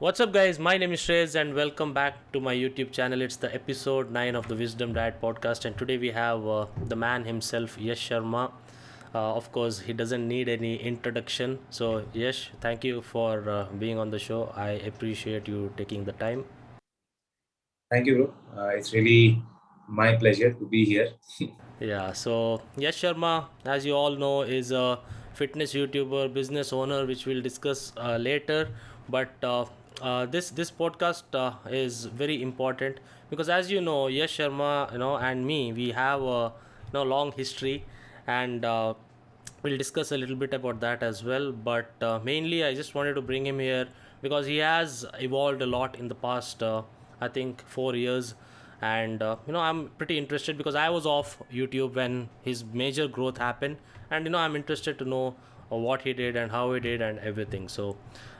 What's up, guys? My name is Shreyas, and welcome back to my YouTube channel. It's the episode 9 of the Wisdom Diet podcast, and today we have the man himself, Yash Sharma. Of course, he doesn't need any introduction. So, Yash, thank you for being on the show. I appreciate you taking the time. Thank you, bro. It's really my pleasure to be here. Yeah, so Yash Sharma, as you all know, is a fitness YouTuber, business owner, which we'll discuss later. But this podcast is very important because, as you know, Yash Sharma, and me, we have a long history, and we'll discuss a little bit about that as well. But mainly, I just wanted to bring him here because he has evolved a lot in the past, I think, 4 years. And I'm pretty interested because I was off YouTube when his major growth happened, and I'm interested to know what he did and how he did and everything. So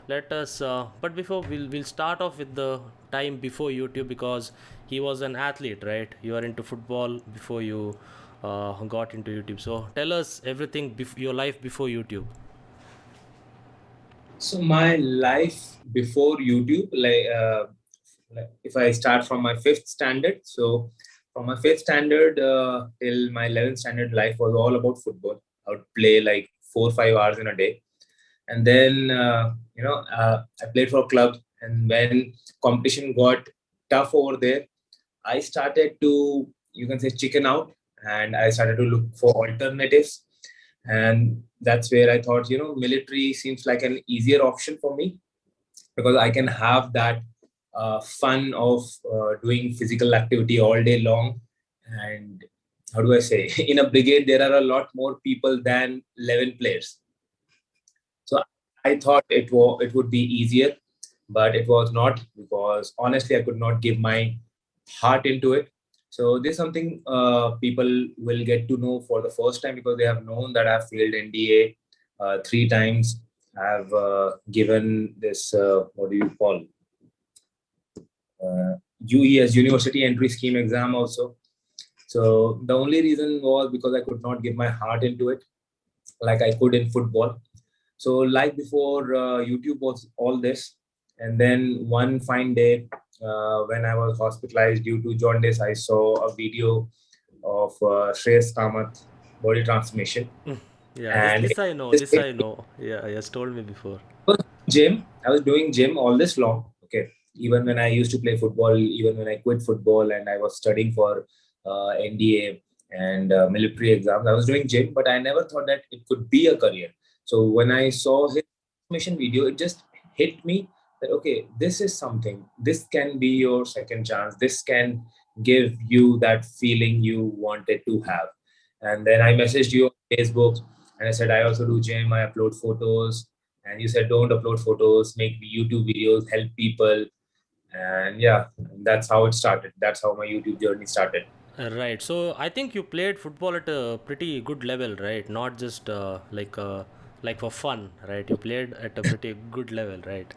let us but before we'll start off with the time before YouTube, because he was an athlete, right? You are into football before you got into YouTube. So tell us everything, your life before YouTube. So my life before YouTube, like if I start from my fifth standard, so from my fifth standard till my 11th standard, life was all about football. I would play like 4 or 5 hours in a day, and then I played for a club. And when competition got tough over there, I started to, you can say, chicken out, and I started to look for alternatives. And that's where I thought, military seems like an easier option for me because I can have that fun of doing physical activity all day long. And how do I say, in a brigade, there are a lot more people than 11 players. So I thought it would be easier, but it was not, because honestly I could not give my heart into it. So this is something people will get to know for the first time, because they have known that I've failed NDA 3 times. I've given this what do you call, UES, University Entry Scheme exam also. So the only reason was because I could not give my heart into it like I could in football. So, like before, YouTube was all this. And then one fine day, when I was hospitalized due to jaundice, I saw a video of Shreyas Kamath body transformation. Yeah, this And this it I know. just This hit I me. know. Yeah, yes, told me before. Was gym. I was doing gym all this long. Okay. Even when I used to play football, even when I quit football and I was studying for NDA and military exams, I was doing gym, but I never thought that it could be a career. So when I saw his mission video, it just hit me that, okay, this is something. This can be your second chance. This can give you that feeling you wanted to have. And then I messaged you on Facebook, and I said, I also do gym. I upload photos. And you said, don't upload photos, make YouTube videos, help people. And yeah, that's how it started. That's how my YouTube journey started. Right. So I think you played football at a pretty good level, right? Not just like for fun, right? You played at a pretty good level, right?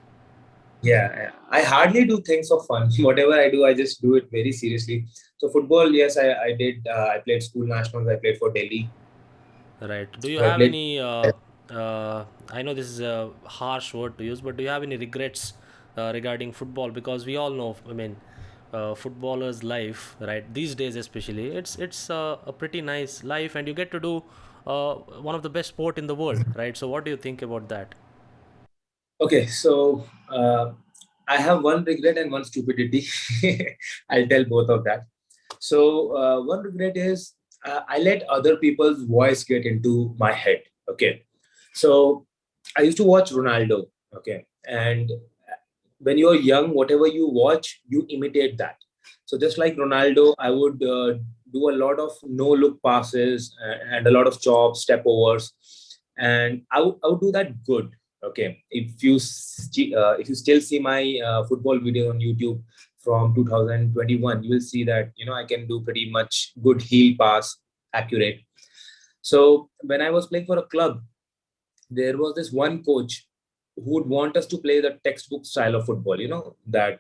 Yeah, I hardly do things for fun. Whatever I do, I just do it very seriously. So football, yes, I did. I played school nationals. I played for Delhi. Right. Do you So I have played. any? I know this is a harsh word to use, but do you have any regrets regarding football? Because we all know, I mean, footballer's life, right? These days, especially, it's a pretty nice life, and you get to do one of the best sport in the world, right? So, what do you think about that? Okay, so I have one regret and one stupidity. I'll tell both of that. So one regret is I let other people's voice get into my head. Okay, so I used to watch Ronaldo. Okay, and when you're young, whatever you watch, you imitate that. So just like Ronaldo, I would do a lot of no look passes and a lot of chops, step overs, and I would do that good. Okay, if you still see my football video on YouTube from 2021, you will see that I can do pretty much good heel pass, accurate. So when I was playing for a club, there was this one coach who would want us to play the textbook style of football, that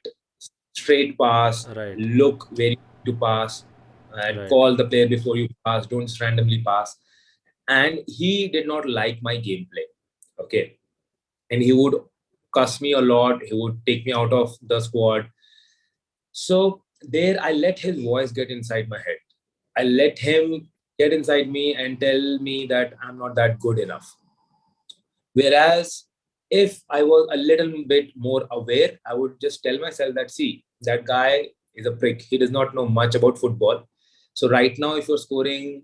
straight pass, Right. look where you need to pass, and Right. call the player before you pass, don't just randomly pass. And he did not like my gameplay. Okay. And he would cuss me a lot. He would take me out of the squad. So there, I let his voice get inside my head. I let him get inside me and tell me that I'm not that good enough. Whereas if I was a little bit more aware, I would just tell myself that, see, that guy is a prick. He does not know much about football. So right now, if you're scoring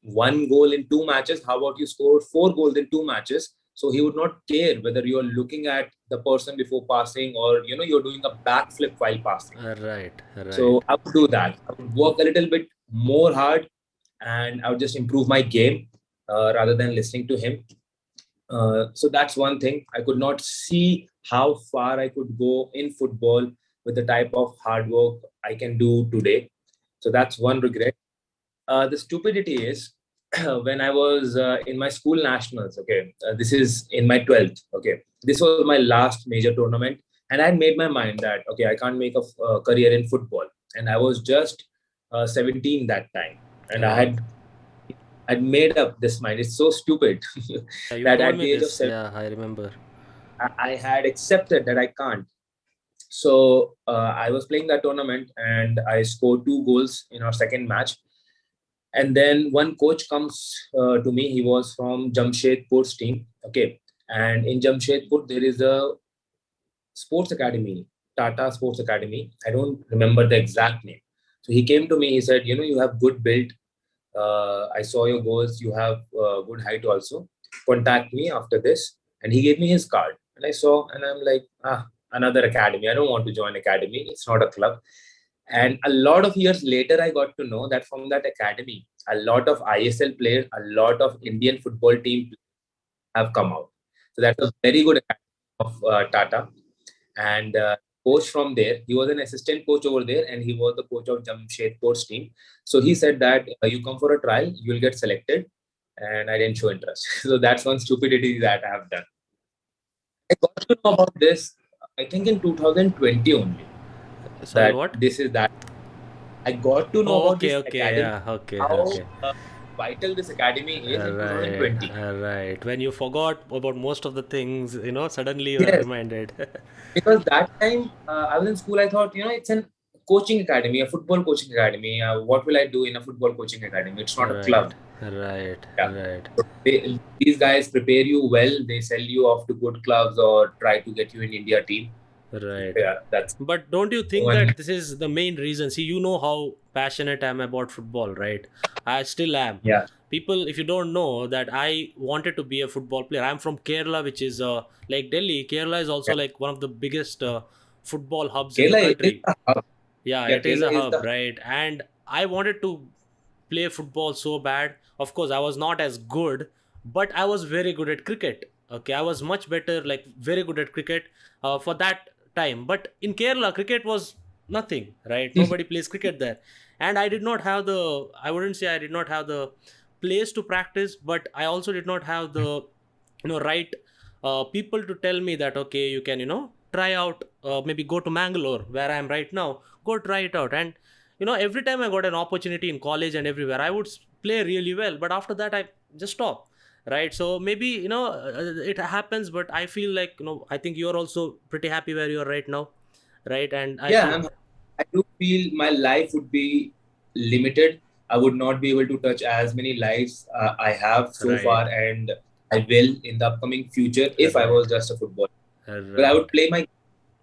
one goal in two matches, how about you score four goals in two matches? So he would not care whether you're looking at the person before passing, or you're doing a backflip while passing. Right, So right. I would do that. I would work a little bit more hard, and I would just improve my game rather than listening to him. So that's one thing. I could not see how far I could go in football with the type of hard work I can do today. So that's one regret. The stupidity is when I was in my school nationals. Okay, this is in my 12th. Okay, this was my last major tournament, and I made my mind that okay, I can't make a career in football, and I was just 17 that time, and I Right. had I'd made up this mind. It's so stupid Yeah, you that told at me the age of this. 17, Yeah, I remember. I had accepted that I can't. So I was playing that tournament and I scored two goals in our second match. And then one coach comes to me. He was from Jamshedpur's team. Okay. And in Jamshedpur, there is a sports academy, Tata Sports Academy. I don't remember the exact name. So he came to me. He said, you have good build. I saw your goals. You have good height also. Contact me after this. And he gave me his card. And I saw, and I'm like, another academy. I don't want to join academy. It's not a club. And a lot of years later, I got to know that from that academy, a lot of ISL players, a lot of Indian football team have come out. So that's a very good academy of Tata. And coach from there, he was an assistant coach over there, and he was the coach of Jamshedpur's team. So he said that you come for a trial, you'll get selected, and I didn't show interest. So that's one stupidity that I have done. I got to know about this, I think in 2020 only, Sorry, that what? this is that. I got to know Oh, about okay, this okay, academy, yeah, okay, how okay. vital this academy is in Right, 2020. right. When you forgot about most of the things, suddenly you are Yes, reminded. because that time I was in school. I thought, it's an coaching academy, a football coaching academy. What will I do in a football coaching academy? It's not a Right, club. right, Yeah. right, These guys prepare you well. They sell you off to good clubs or try to get you in India team. right. Yeah, that's But don't you think one. that this is the main reason? See, you know how passionate I am about football, right? I still am. Yeah. People, if you don't know that I wanted to be a football player, I'm from Kerala, which is like Delhi. Kerala is also Yeah. like one of the biggest football hubs in the Kerala is country. the hub. Yeah, Yeah, it is Kerala a is hub, the right? And I wanted to play football so bad. Of course, I was not as good, but I was very good at cricket. Okay, I was much better, like very good at cricket for that time. But in Kerala, cricket was nothing, right? Nobody plays cricket there. And I did not have the, I wouldn't say I did not have the place to practice, but I also did not have the, right people to tell me that, okay, you can, try out, maybe go to Mangalore, where I am right now, go try it out. And every time I got an opportunity in college and everywhere, I would play really well, but after that I just stopped, right? So maybe it happens, but I feel like, I think you're also pretty happy where you are right now, right? And I yeah. think I do feel my life would be limited. I would not be able to touch as many lives I have so far, right, and I will in the upcoming future if I right, was just a footballer. But I would right, play my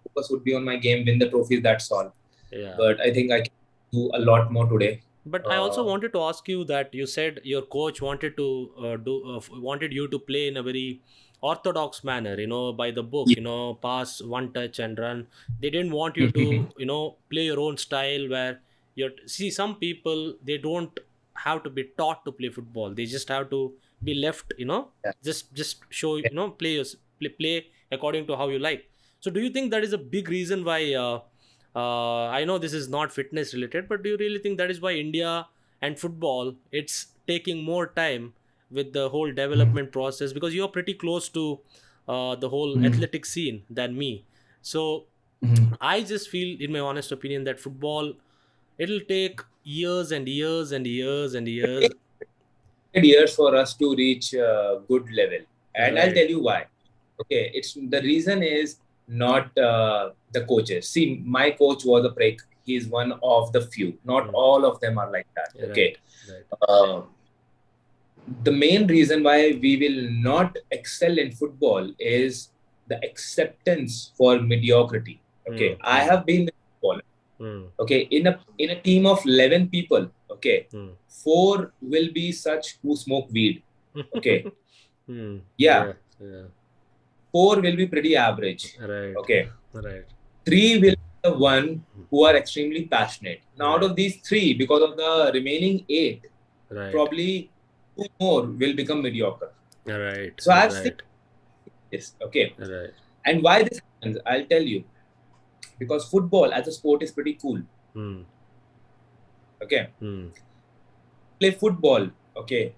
focus would be on my game, win the trophies. That's all. yeah. But I think I can do a lot more today. But I also Uh, wanted to ask you that you said your coach wanted to wanted you to play in a very orthodox manner, by the book, yeah. pass one touch and run. They didn't want you to, play your own style where you're. See, some people, they don't have to be taught to play football. They just have to be left, Yeah. just show, play according to how you like. So, do you think that is a big reason why? I know this is not fitness related, but do you really think that is why India and football, it's taking more time with the whole development process, because you're pretty close to the whole Mhm. athletic scene than me. So Mhm. I just feel, in my honest opinion, that football, it'll take years and years and years and years. Years for us to reach a good level, and I'll Right, tell you why. Okay, it's the reason is not the coaches. See, my coach was a prick. He's one of the few. Not Hmm. all of them are like that. Right. Okay. Right. Uh, the main reason why we will not excel in football is the acceptance for mediocrity. Hmm. Okay, I Hmm. have been in football. Hmm. Okay, in a team of 11 people. Okay, Hmm. four will be such who smoke weed. Okay, Hmm. yeah, Yeah. Yeah. four will be pretty average. Right. Okay, Right. three will be the one who are extremely passionate. Now, out Right. of these three, because of the remaining eight, Right. probably two more will become mediocre. Right. So I've seen Right. this. Okay, Right. and why this happens, I'll tell you. Because football as a sport is pretty cool. Hmm. Okay, Hmm. play football. Okay,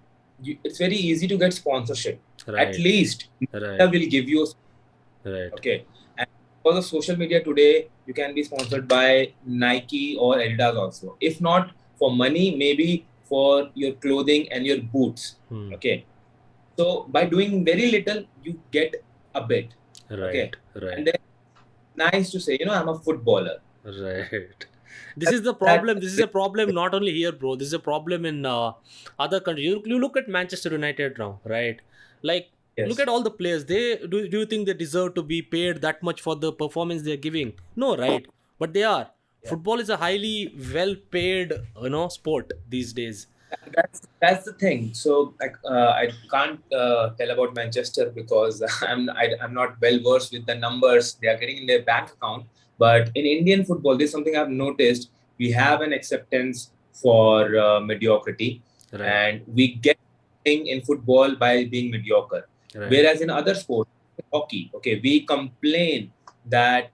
it's very easy to get sponsorship. At Right. least Right. media will give you. Right. Okay, and because of social media today, you can be sponsored by Nike or Adidas also. If not for money, maybe for your clothing and your boots. Hmm. Okay, so by doing very little, you get a bit. Okay, Right. and Right. then nice to say, I'm a footballer. Right. This is the That problem. This is a problem not only here, bro. This is a problem in other countries. You look at Manchester United now, right? Like, look yes. at all the players. Do you think they deserve to be paid that much for the performance they're giving? No, right? But they are. Yeah. Football is a highly well paid, sport these days. That's the thing. So I can't tell about Manchester because I'm not well versed with the numbers they are getting in their bank account. But in Indian football, there's something I've noticed. We have an acceptance for mediocrity, Right. and we get thing in football by being mediocre. Right. Whereas in other sports, hockey, okay, we complain that.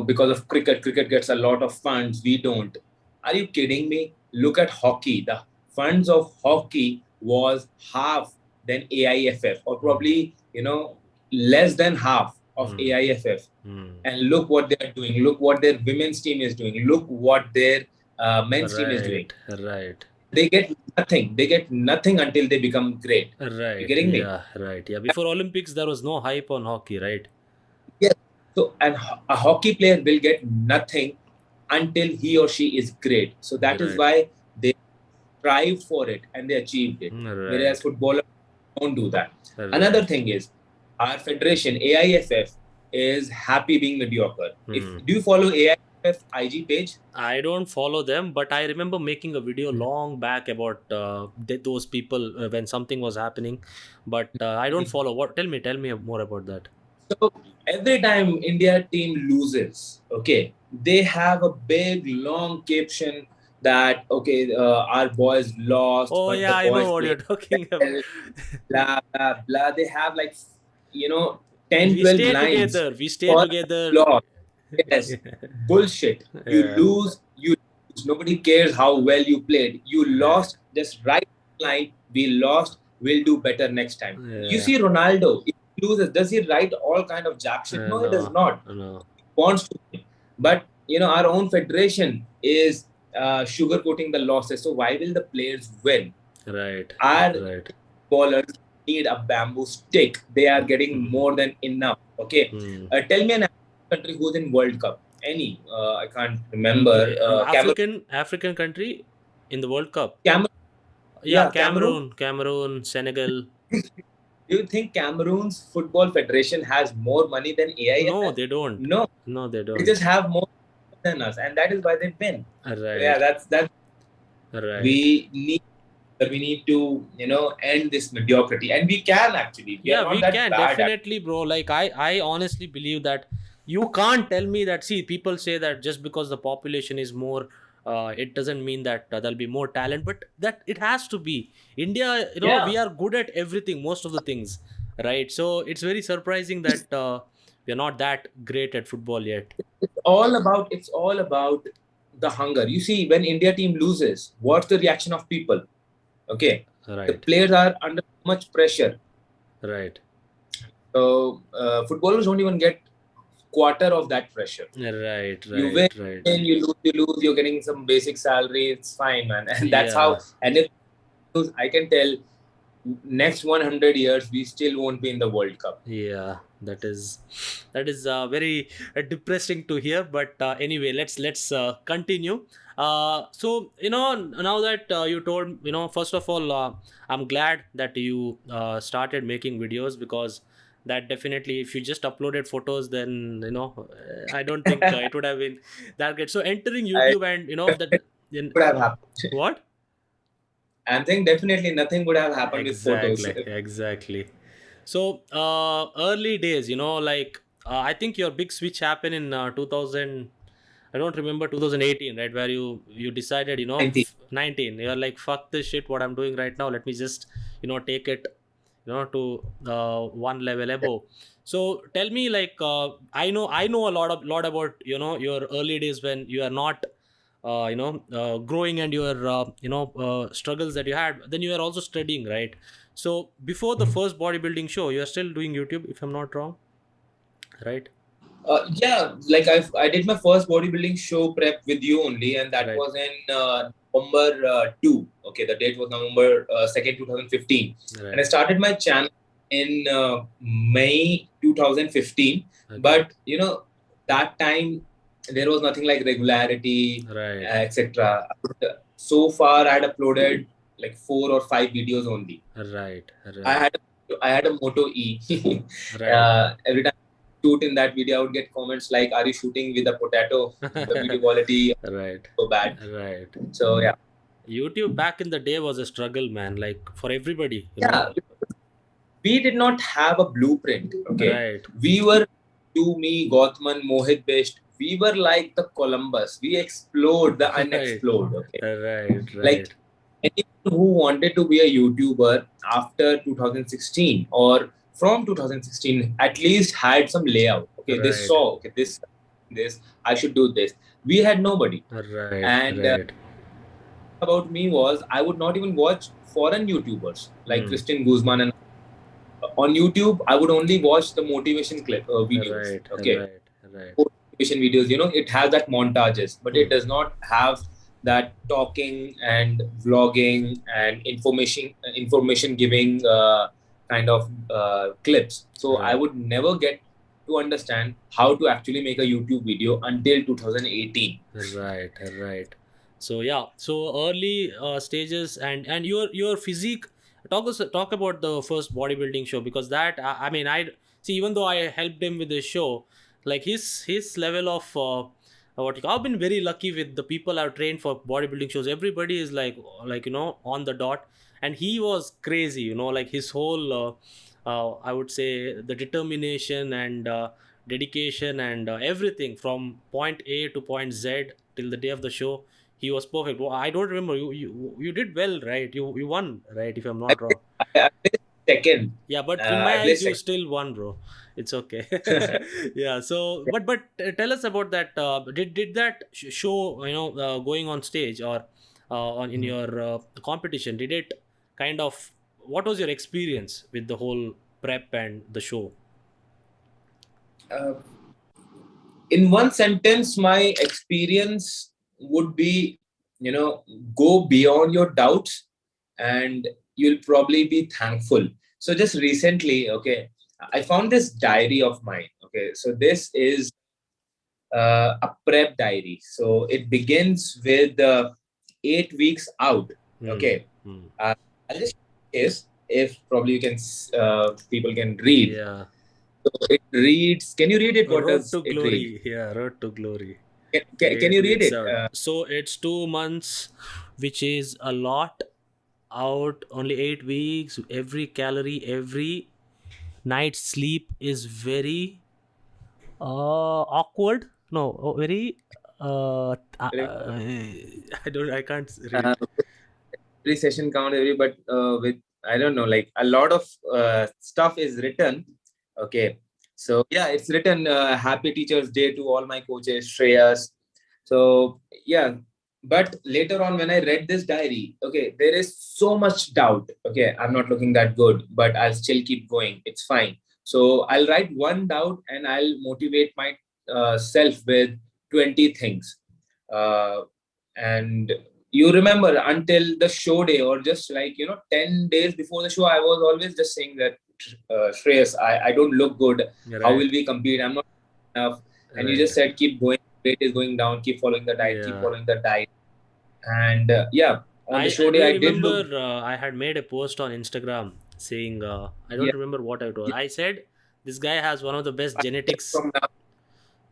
Because of cricket gets a lot of funds. We don't. Are you kidding me? Look at hockey. The funds of hockey was half than AIFF, or Hmm. probably less than half of Hmm. AIFF. Hmm. And look what they are doing. Look what their women's team is doing. Look what their men's team is doing. Right. Right. They get nothing. They get nothing until they become great. You Right. getting me? Yeah. Right. Yeah. Before Olympics, there was no hype on hockey, right? Yes. So, and a hockey player will get nothing until he or she is great. So that is Right. why they strive for it and they achieved it. Whereas Right. footballers don't do that. Another Right. thing is our federation, AIFF, is happy being mediocre. If Hmm. do you follow AIFF IG page? I don't follow them, but I remember making a video long back about those people when something was happening. But I don't follow. What? Tell me more about that. So every time India team loses, okay, they have a big long caption that okay, our boys lost, Oh but yeah, the I know boys what you're played talking about. well, blah blah blah. They have like you know 10, We 12 stay lines together. We stay for together. loss. Yes, bullshit. You Yeah. lose, you lose. Nobody cares how well you played. You Yeah. lost. Just write line. We lost. We'll do better next time. You Yeah. see Ronaldo. If he loses, does he write all kind of jack shit? No, he does No. not. No. He wants to win. But our own federation is sugarcoating the losses. So why will the players win? Right. Our Right. bowlers need a bamboo stick. They are getting Hmm. more than enough. Okay. Hmm. Tell me an country who's in World Cup. Any. I can't remember. Cameroon. African country in the World Cup. Cameroon. Yeah, Yeah, Cameroon. Cameroon, Senegal. Do you think Cameroon's football federation has more money than No, AIFF? they don't. No. No, they They just don't. have more than us, and that is why they win. So yeah, Right. that's Right. we need to end this mediocrity, and we can actually. We are Yeah, not we that can bad at. definitely, bro. Like I honestly believe that you can't tell me that. See, people say that just because the population is more, it doesn't mean that there'll be more talent, but that it has to be. India, we Yeah. are good at everything, most of the things, right? So it's very surprising that we're not that great at football yet. It's all about the hunger. You see, when India team loses, what's the reaction of people? Okay, the Right. players are under so much pressure. Right. So footballers don't even get quarter of that pressure. Right. You win, Right. Right. you lose. You're getting some basic salary. It's fine, man, and that's Yeah. how. And if you lose, I can tell next 100 years we still won't be in the World Cup. Yeah, that is very depressing to hear. But anyway, let's continue. So now that you told, first of all, I'm glad that you started making videos, because that definitely, if you just uploaded photos, then I don't think it would have been that great. So entering I YouTube, and that in would have happened. what I'm saying definitely nothing would have happened with photos. exactly. So early days, like I think your big switch happened in 2000. I don't remember 2018, right? Where you decided, 19. 19. You're like, fuck this shit. What I'm doing right now, let me just take it, to one level above. So tell me, like, I know a lot about your early days when you are not growing, and your struggles that you had. Then you are also studying, right? So before the first bodybuilding show, you are still doing YouTube, if I'm not wrong, right? Yeah, like I did my first bodybuilding show prep with you only, and that Right. was in November 2. Okay, the date was November 2nd, 2015. And I Right. started my channel in May 2015. Okay. But, that time there was nothing like regularity, Right. etc. So far, I had uploaded like 4 or 5 videos only. Right. I Right. had I had a Moto E. Right. Every time I shoot in that video, I would get comments like, "Are you shooting with a potato? The video quality is Right. so bad." Right. So yeah, YouTube back in the day was a struggle, man. Like for everybody, yeah, we did not have a blueprint. Okay, Right. we were you, me, Gothman, Mohit based. We were like the Columbus. We explored the Right. unexplored. Okay, Right. like Right. anyone who wanted to be a YouTuber after 2016 or from 2016 at least had some layout. Okay, they Right. saw, okay, this I should do this. We had nobody. Right. And Right. about me was I would not even watch foreign YouTubers like Hmm. Christian Guzman, and on YouTube I would only watch the motivation clip videos. Right. Okay, Right. Right. motivation videos, it has that montages, but Hmm. it does not have that talking and vlogging and information giving kind of clips. So I Right. would never get to understand how to actually make a YouTube video until 2018. Right. Right. So yeah. So early stages, and your physique. Talk about the first bodybuilding show, because that I mean, I see, even though I helped him with the show, like his level of I've been very lucky with the people I've trained for bodybuilding shows. Everybody is like on the dot, and he was crazy. Like his whole I would say the determination and dedication and everything from point A to point Z till the day of the show. He was perfect. Well, I don't remember, you did well, right? You won, right? If I'm I, not wrong. I placed second. Yeah, but in my I eyes, placed you second. still won, bro. It's okay. Yeah. So, but tell us about that. Did that show, going on stage, or on in your competition? Did it kind of, what was your experience with the whole prep and the show? Uh, in one sentence, my experience would be, go beyond your doubts and you'll probably be thankful. So just recently, okay, I found this diary of mine. Okay, so this is a prep diary. So it begins with 8 weeks out. Hmm. Okay, Hmm. I'll just is if probably you can people can read. Yeah. So it reads. Can you read it? What Road does to it read? glory. Yeah, road to glory. Can Eight you read weeks it? out. So it's 2 months, which is a lot. Out only 8 weeks. Every calorie, every night's sleep is very awkward. No, very I can't read. Uh, every session count every, but with I don't know, like a lot of stuff is written. Okay, so yeah, it's written. Happy Teachers Day to all my coaches, Shreyas. So yeah, but later on when I read this diary, okay, there is so much doubt. Okay, I'm not looking that good, but I'll still keep going. It's fine. So I'll write one doubt and I'll motivate my self with 20 things. And You remember until the show day, or just like 10 days before the show, I was always just saying that, Shreyas, I don't look good. How Right, will we compete? I'm not enough. And you right. just said, keep going. Weight is going down. Keep following the diet. Keep Yeah. following the diet. And yeah, on the I show do day, you I did remember look. I had made a post on Instagram saying I don't Yeah, remember what I told. yeah. I said this guy has one of the best genetics. From now.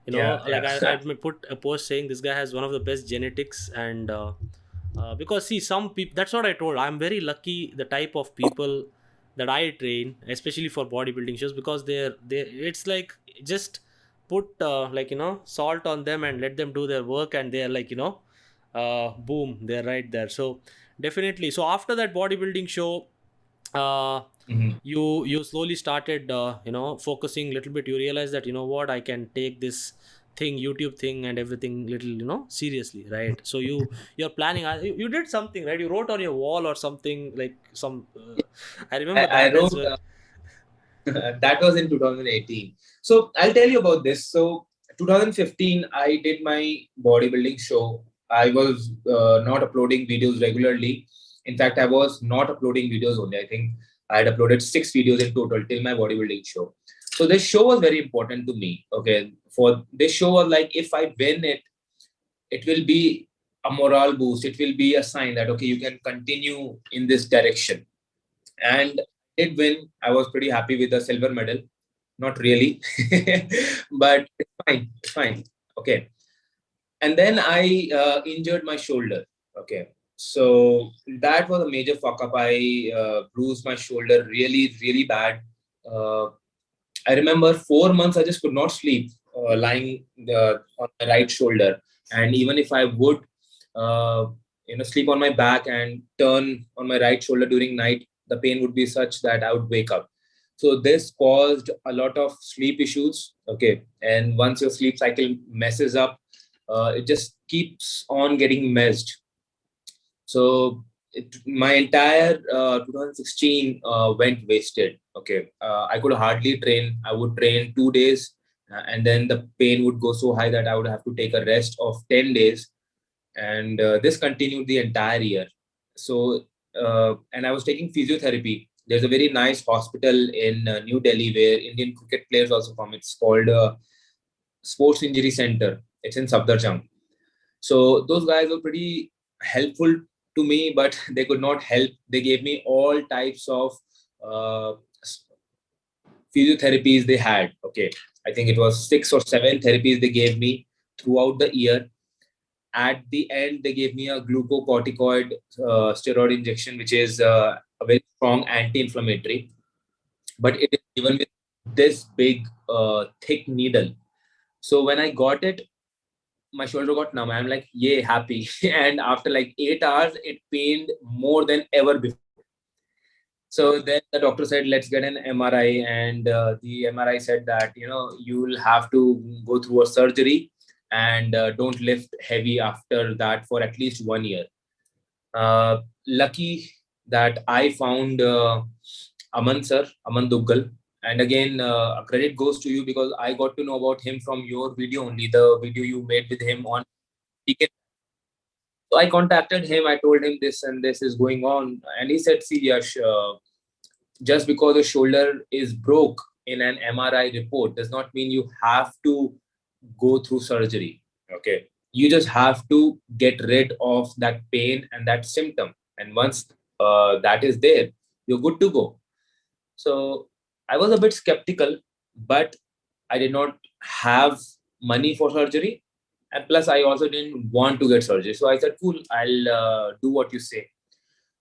You know, Yeah, like yeah. I put a post saying this guy has one of the best genetics, and because see, some people, that's what I told. I'm very lucky the type of people that I train, especially for bodybuilding shows, because they it's like just put like salt on them and let them do their work, and they're like boom, they're right there. So definitely, so after that bodybuilding show, uh, Mhm. you slowly started focusing a little bit. You realize that, what, I can take this thing, YouTube thing and everything little seriously, right? So you're planning, you did something, right? You wrote on your wall or something, like some I remember I that as wrote. well. That was in 2018. So I'll tell you about this. So 2015, I did my bodybuilding show. I was not uploading videos regularly. In fact, I was not uploading videos only. I think I had uploaded 6 videos in total till my bodybuilding show. So this show was very important to me. Okay, for this show was like, if I win it, it will be a morale boost. It will be a sign that, okay, you can continue in this direction. And I did win. I was pretty happy with the silver medal. Not really, but it's fine. It's fine. Okay. And then I injured my shoulder. Okay. So that was a major fuck up. I bruised my shoulder really, really bad. Uh, I remember 4 months I just could not sleep, lying on my right shoulder. And even if I would, uh, sleep on my back and turn on my right shoulder during night, the pain would be such that I would wake up. So this caused a lot of sleep issues. Okay, and once your sleep cycle messes up, it just keeps on getting messed. So my entire 2016 went wasted. Okay, I could hardly train. I would train 2 days, and then the pain would go so high that I would have to take a rest of 10 days, and this continued the entire year. So, and I was taking physiotherapy. There's a very nice hospital in New Delhi where Indian cricket players also come. It's called Sports Injury Center. It's in Safdarjung. So those guys were pretty helpful to me, but they could not help. They gave me all types of uh, physiotherapies they had. Okay, I think it was 6 or 7 therapies they gave me throughout the year. At the end, they gave me a glucocorticoid steroid injection, which is a very strong anti-inflammatory, but it is given with this big, thick needle. So when I got it, my shoulder got numb. I'm like, yay, happy. And after like 8 hours, it pained more than ever before. So then the doctor said, let's get an MRI. And the MRI said that, you'll have to go through a surgery and don't lift heavy after that for at least 1 year. Lucky that I found Aman sir, Aman Duggal. And again, credit goes to you because I got to know about him from your video only, the video you made with him on. So I contacted him. I told him this and this is going on, and he said, "See, Yash, just because the shoulder is broke in an MRI report does not mean you have to go through surgery. Okay, you just have to get rid of that pain and that symptom, and once that is there, you're good to go." So I was a bit skeptical, but I did not have money for surgery. And plus, I also didn't want to get surgery. So I said, cool, I'll do what you say.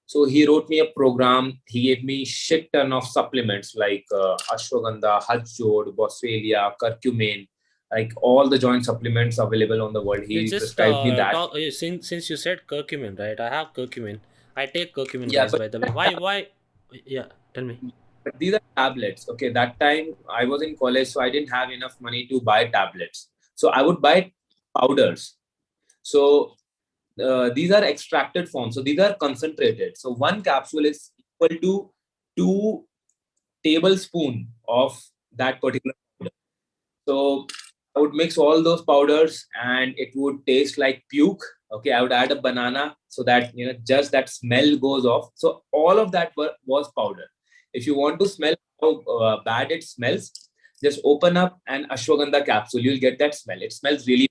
So he wrote me a program. He gave me shit ton of supplements like ashwagandha, hajjod, boswellia, curcumin, like all the joint supplements available on the world. You He just prescribed me that. talk since you said curcumin, right? I have curcumin. I take curcumin, Yeah, guys, but by the way. Why yeah, tell me. these are tablets. Okay, that time I was in college, so I didn't have enough money to buy tablets. So I would buy powders. So these are extracted forms. So these are concentrated. So one capsule is equal to 2 tablespoon of that particular powder. So I would mix all those powders and it would taste like puke. Okay, I would add a banana so that just that smell goes off. So all of that was powder. If you want to smell how bad it smells, just open up an ashwagandha capsule. You'll get that smell. It smells really.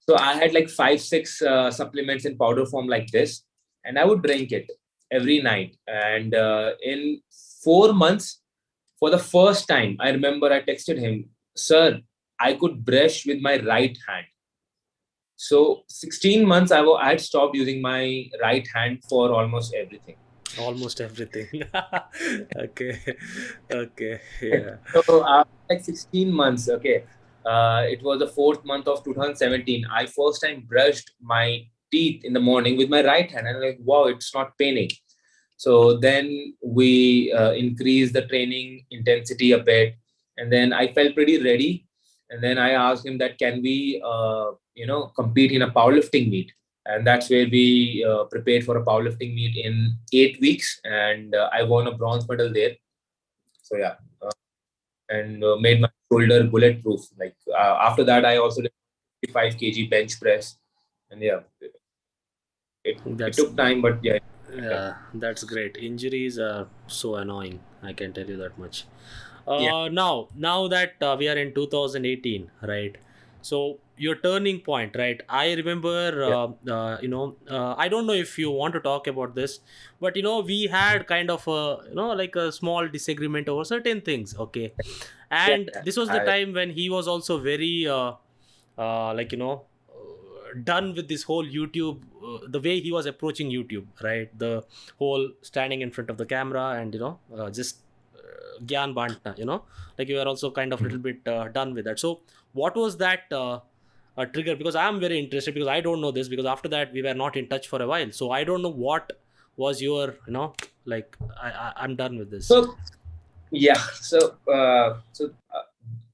So I had like 5, 6 supplements in powder form like this, and I would drink it every night. And in 4 months, for the first time, I remember I texted him, "Sir, I could brush with my right hand." So 16 months, I had stopped using my right hand for almost everything. Almost everything. Okay. Okay. Yeah. So after like 16 months, okay, it was the fourth month of 2017. I first time brushed my teeth in the morning with my right hand, and I'm like, wow, it's not paining. So then we increased the training intensity a bit, and then I felt pretty ready. And then I asked him that can we, compete in a powerlifting meet, and that's where we prepared for a powerlifting meet in 8 weeks, and I won a bronze medal there. So yeah, and made my shoulder bulletproof. Like after that, I also did 55 kg bench press, and yeah, it That's took time, but yeah. Yeah, that's great. Injuries are so annoying. I can tell you that much. Yeah, Now that we are in 2018, right? So your turning point, right? I remember, yeah, I don't know if you want to talk about this, but we had kind of a, like a small disagreement over certain things. Okay, yeah, and yeah. this was the I time when he was also very, like done with this whole YouTube, the way he was approaching YouTube, right? The whole standing in front of the camera and just gyan bantna, like you are also kind of little bit done with that. So what was that trigger? Because I am very interested, because I don't know this, because after that we were not in touch for a while, so I don't know what was your, like I'm done with this. so yeah, so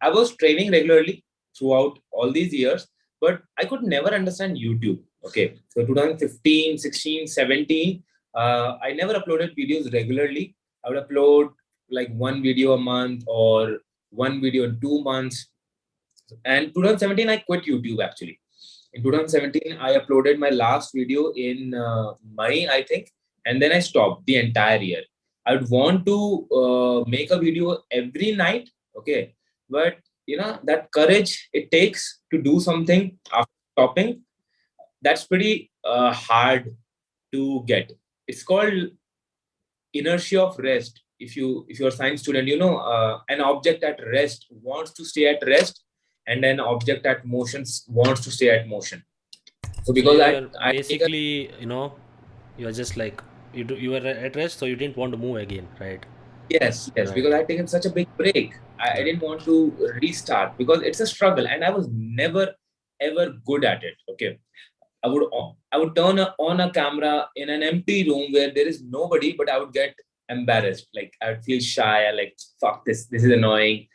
I was training regularly throughout all these years, but I could never understand YouTube. Okay, so 2015, 16, 17, I never uploaded videos regularly. I would upload like one video a month or one video in 2 months. And 2017, I quit YouTube actually. In 2017, I uploaded my last video in May, I think, and then I stopped the entire year. I would want to make a video every night, okay, but that courage it takes to do something after stopping, that's pretty hard to get. It's called inertia of rest. If you're a science student, an object at rest wants to stay at rest, and an object at motion wants to stay at motion. So So because you I were I take a basically, you were just like, you were at rest, so you didn't want to move again, right? yes, Right. because I had taken such a big break. I Yeah. didn't want to restart because it's a struggle, and I was never ever good at it. Okay, I would turn on a camera in an empty room where there is nobody, but I would get embarrassed. Like I would feel shy. I like fuck this. This is annoying.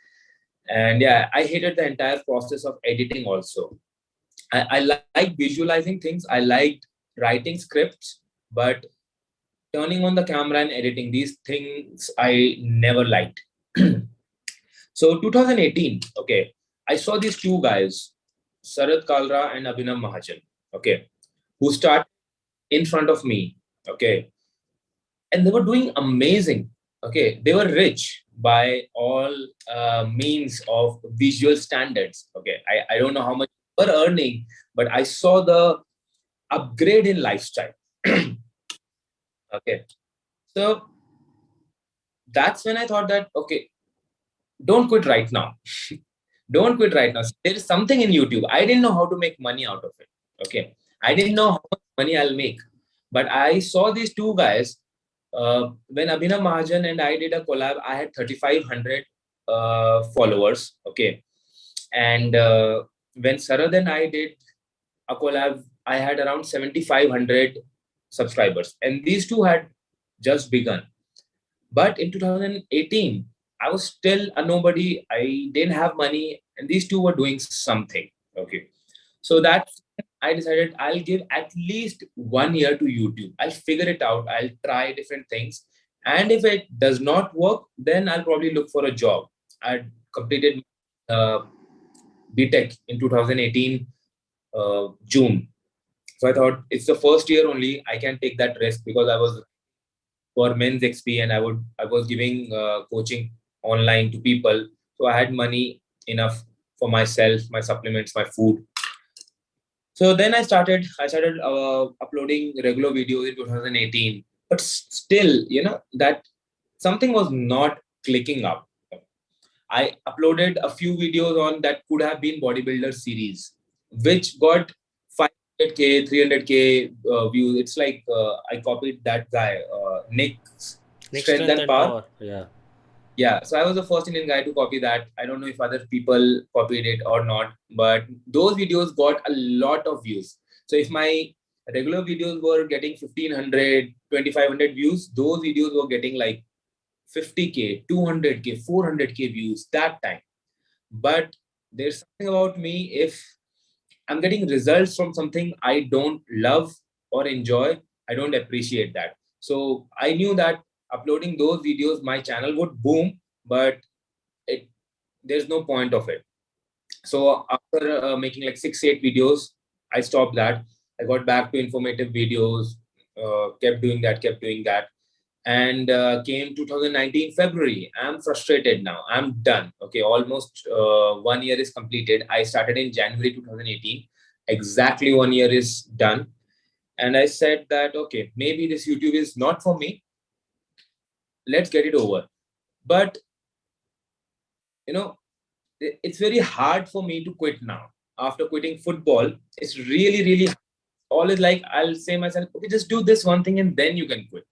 And yeah, I hated the entire process of editing also. I like visualizing things. I liked writing scripts, but turning on the camera and editing these things I never liked. So 2018, okay, I saw these two guys, Sarat Kalra and Abhinav Mahajan, okay, who start in front of me, okay, and they were doing amazing. Okay, they were rich by all means of visual standards. Okay, I don't know how much they were earning, but I saw the upgrade in lifestyle. Okay, so that's when I thought that okay, don't quit right now. Don't quit right now. There is something in YouTube. I didn't know how to make money out of it. Okay, I didn't know how much money I'll make, but I saw these two guys. When Abhinav Mahajan and I did a collab, I had 3,500 followers. Okay, and when Sarad and I did a collab, I had around 7,500 subscribers, and these two had just begun. But in 2018, I was still a nobody. I didn't have money, and these two were doing something. Okay. So that I decided I'll give at least 1 year to YouTube. I'll figure it out. I'll try different things. And if it does not work, then I'll probably look for a job. I completed uh, BTech in 2018, June. So I thought it's the first year only. I can take that risk because I was for men's XP and I was giving coaching online to people. So I had money enough for myself, my supplements, my food. So then I started uploading regular videos in 2018. But still, that something was not clicking up. I uploaded a few videos on that could have been bodybuilder series, which got 500k, 300k views. It's like I copied that guy, Nick's Next Strength strength and and Power. power. Yeah. Yeah, so I was the first Indian guy to copy that. I don't know if other people copied it or not, but those videos got a lot of views. So if my regular videos were getting 1500, 2500 views, those videos were getting like 50k, 200k, 400k views that time. But there's something about me, if I'm getting results from something I don't love or enjoy, I don't appreciate that. So I knew that uploading those videos, my channel would boom, but it there's no point of it. So after making like 6 8 videos, I stopped that. I got back to informative videos, kept doing that, and came 2019 February. I'm frustrated now. I'm done. Okay, almost 1 year is completed. I started in January 2018. Exactly 1 year is done, and I said that okay, maybe this YouTube is not for me. Let's get it over. But you know, it's very hard for me to quit now. After quitting football, it's really, really hard. Always like I'll say myself, okay, just do this one thing and then you can quit.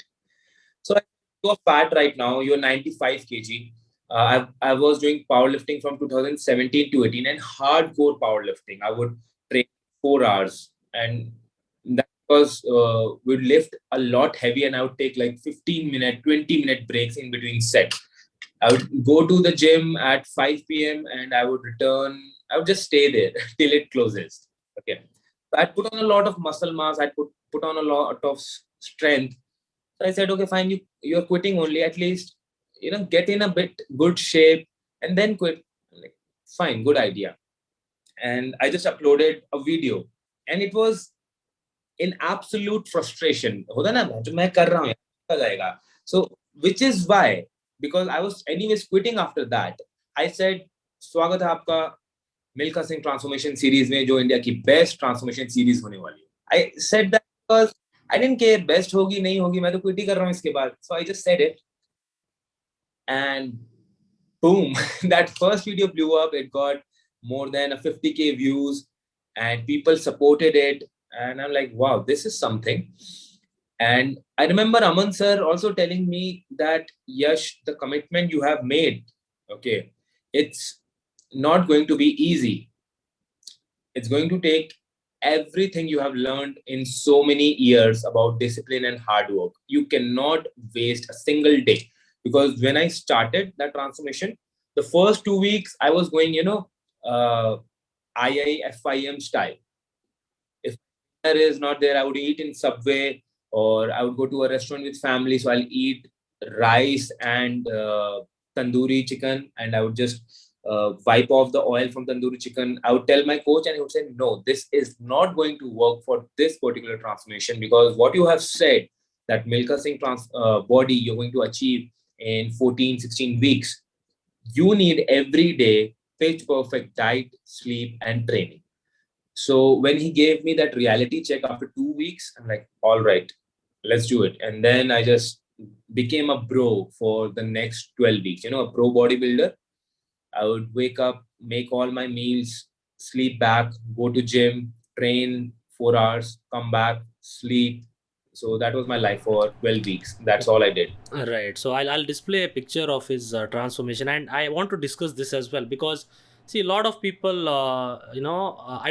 So you're fat right now. You're 95 kg. I was doing powerlifting from 2017 to 18 and hardcore powerlifting. I would train 4 hours, and that was would lift a lot heavy, and I would take like 15-minute, 20-minute breaks in between sets. I would go to the gym at 5 p.m. and I would return. I would just stay there till it closes. Okay. So I put on a lot of muscle mass. I put on a lot of strength. So I said, okay, fine. You're quitting only. At least get in a bit good shape and then quit. Like, fine, good idea. And I just uploaded a video, and it was in absolute frustration. होता ना जो मैं कर रहा हूँ यार, हो जाएगा. So which is why, because I was anyways quitting after that, I said स्वागत है आपका मिल्खा सिंह ट्रांसफॉर्मेशन सीरीज में जो इंडिया की बेस्ट ट्रांसफॉर्मेशन सीरीज होने वाली है. I said that because I didn't care best होगी नहीं होगी, मैं तो क्विट ही कर रहा हूँ इसके बाद. So I just said it, and boom, that first video blew up. It got more than a 50k views, and people supported it. And I'm like, wow, this is something. And I remember Aman sir also telling me that, Yash, the commitment you have made, okay, it's not going to be easy. It's going to take everything you have learned in so many years about discipline and hard work. You cannot waste a single day. Because when I started that transformation, the first 2 weeks I was going, IIFIM style. If there is not there, I would eat in Subway, or I would go to a restaurant with family. So I'll eat rice and tandoori chicken, and I would just wipe off the oil from tandoori chicken. I would tell my coach, and he would say, "No, this is not going to work for this particular transformation, because what you have said, that Milka Singh body you're going to achieve in 14, 16 weeks, you need every day pitch perfect diet, sleep, and training." So when he gave me that reality check after 2 weeks, I'm like, all right, let's do it. And then I just became a bro for the next 12 weeks, a pro bodybuilder. I would wake up, make all my meals, sleep back, go to gym, train 4 hours, come back, sleep. So that was my life for 12 weeks. That's all I did. Right. So I'll display a picture of his transformation, and I want to discuss this as well because see, a lot of people, I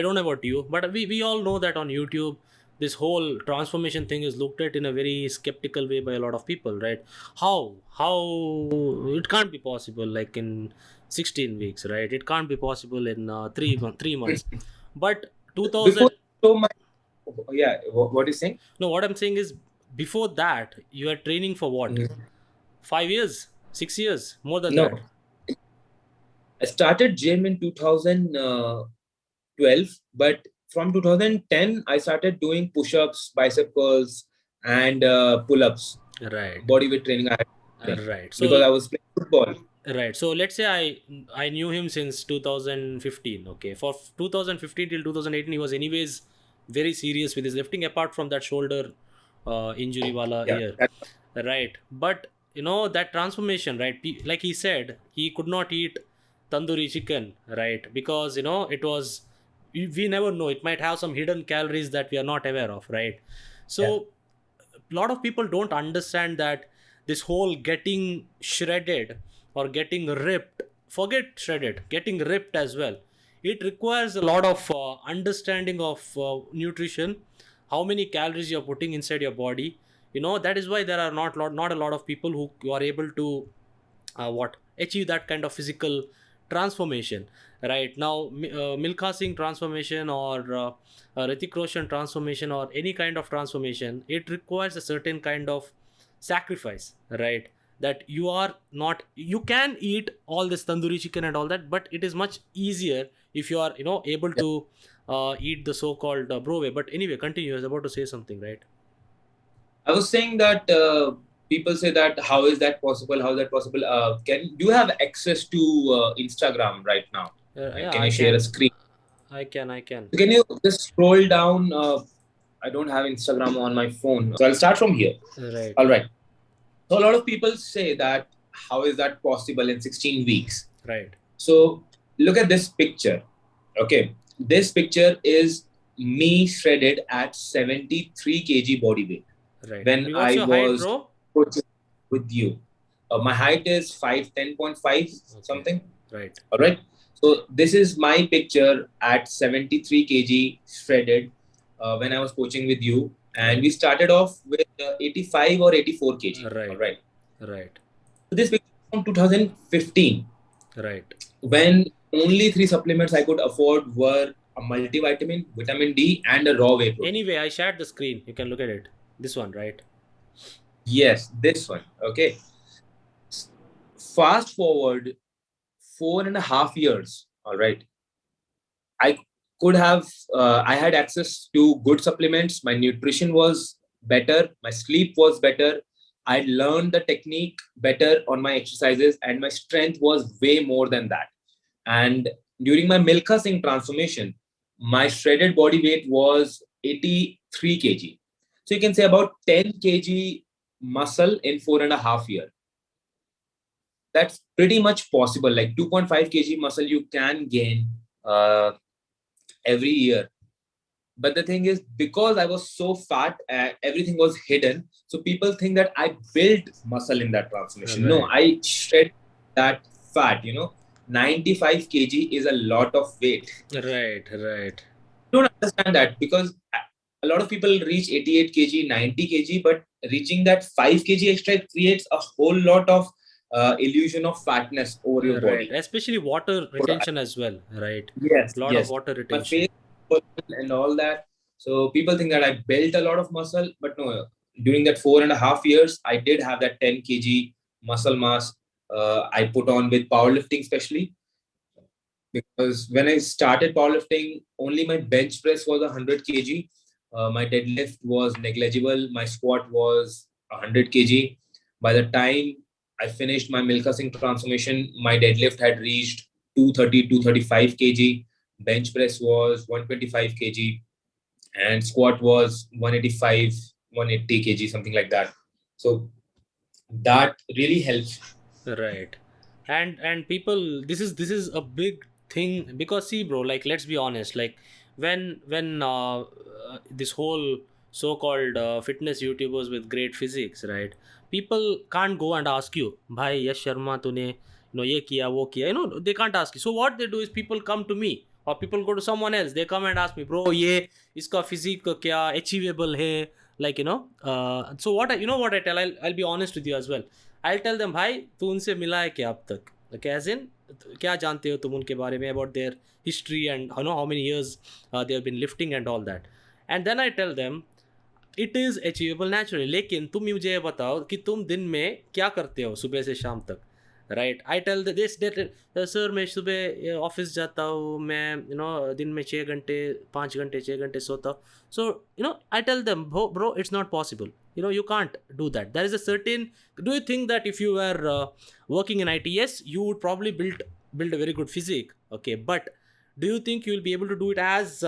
don't know about you, but we all know that on YouTube, this whole transformation thing is looked at in a very skeptical way by a lot of people, right? How it can't be possible like in 16 weeks, right? It can't be possible in 3 months, but Before, 2000. so my, yeah, what is saying? No, what I'm saying is before that you are training for what? Mhm. 5 years, 6 years, more than No, that. I started gym in 2012, but from 2010, I started doing push-ups, bicep curls, and pull-ups. Right. Bodyweight training I had doing Right. because So I was playing football. right. So let's say I knew him since 2015. Okay, for 2015 till 2018, he was anyways very serious with his lifting. Apart from that shoulder injury wala Yeah, year, that, right? But that transformation, right? Like he said, he could not eat tandoori chicken, right? Because it was we never know. It might have some hidden calories that we are not aware of, right? yeah. So a lot of people don't understand that this whole getting shredded or getting ripped, forget shredded, getting ripped as well, it requires a lot of understanding of nutrition, how many calories you're putting inside your body. That is why there are not a lot of people who are able to what achieve that kind of physical transformation. Right now, Milkha Singh transformation or Ritik Roshan transformation or any kind of transformation, it requires a certain kind of sacrifice, right? That you are not, you can eat all this tandoori chicken and all that, but it is much easier if you are able Yeah. to eat the so-called brove. But anyway, continue. I was about to say something, right? I was saying that people say that how is that possible? How is that possible? Can do you have access to Instagram right now? Like, Yeah, can I you share a can. screen? I can. So can you just scroll down? I don't have Instagram on my phone, so I'll start from here. Right. All right. So a lot of people say that how is that possible in 16 weeks? Right. So look at this picture. Okay, this picture is me shredded at 73 kg body weight Right. when What's I your height, was bro? coaching with you. My height is 5'10.5" Okay. something. Right. All right. So this is my picture at 73 kg shredded when I was coaching with you, and Right. we started off with 85 or 84 kg. All Right. right. Right. So this picture is from 2015 Right. when only three supplements I could afford were a multivitamin, vitamin D, and a raw whey protein. Anyway, I shared the screen. You can look at it. This one, right? Yes, this one. Okay. Fast forward 4.5 years. All right. I could have, I had access to good supplements. My nutrition was better. My sleep was better. I learned the technique better on my exercises, and my strength was way more than that. And during my Milkha Singh transformation, my shredded body weight was 83 kg. So you can say about 10 kg muscle in 4.5 years. That's pretty much possible. Like 2.5 kg muscle you can gain every year. But the thing is, because I was so fat, everything was hidden. So people think that I built muscle in that transformation. No, Right. I shred that fat. 95 kg is a lot of weight. Right. Right. Don't understand that because a lot of people reach 88 kg, 90 kg, but reaching that 5 kg extra creates a whole lot of illusion of fatness over your Right. body. Especially water retention as well. Right. Yes, Lot of yes. water My retention. face and all that. So people think that I built a lot of muscle, but no. During that 4.5 years, I did have that 10 kg muscle mass. I put on with powerlifting, especially because when I started powerlifting, only my bench press was 100 kg. My deadlift was negligible. My squat was 100 kg. By the time I finished my Milkha Singh transformation, my deadlift had reached 230, 235 kg. Bench press was 125 kg. And squat was 185, 180 kg, something like that. So that really helps. Right. And people, this is a big thing because see, bro, like let's be honest, like when this whole so-called fitness YouTubers with great physiques, right? People can't go and ask you, bhai Yash Sharma tune ye kiya wo kiya, they can't ask you. So what they do is people come to me or people go to someone else. They come and ask me, bro, ye iska physique kya achievable hai, like so what what I tell, I'll be honest with you as well. I tell them भाई तू उनसे मिला है क्या अब तक, as in क्या जानते हो तुम उनके बारे में, about their history and how many years they have been lifting and all that. And then I tell them it is achievable naturally, लेकिन तुम मुझे ये बताओ कि तुम दिन में क्या करते हो सुबह से शाम तक. Right. I tell this that sir मैं सुबह ऑफिस जाता हूँ, मैं दिन में 6 घंटे 5 घंटे 6 घंटे सोता हूँ. So I tell them, bro, it's not possible. You can't do that. There is a certain. Do you think that if you were working in IT, yes, you would probably build a very good physique, okay, but do you think you will be able to do it as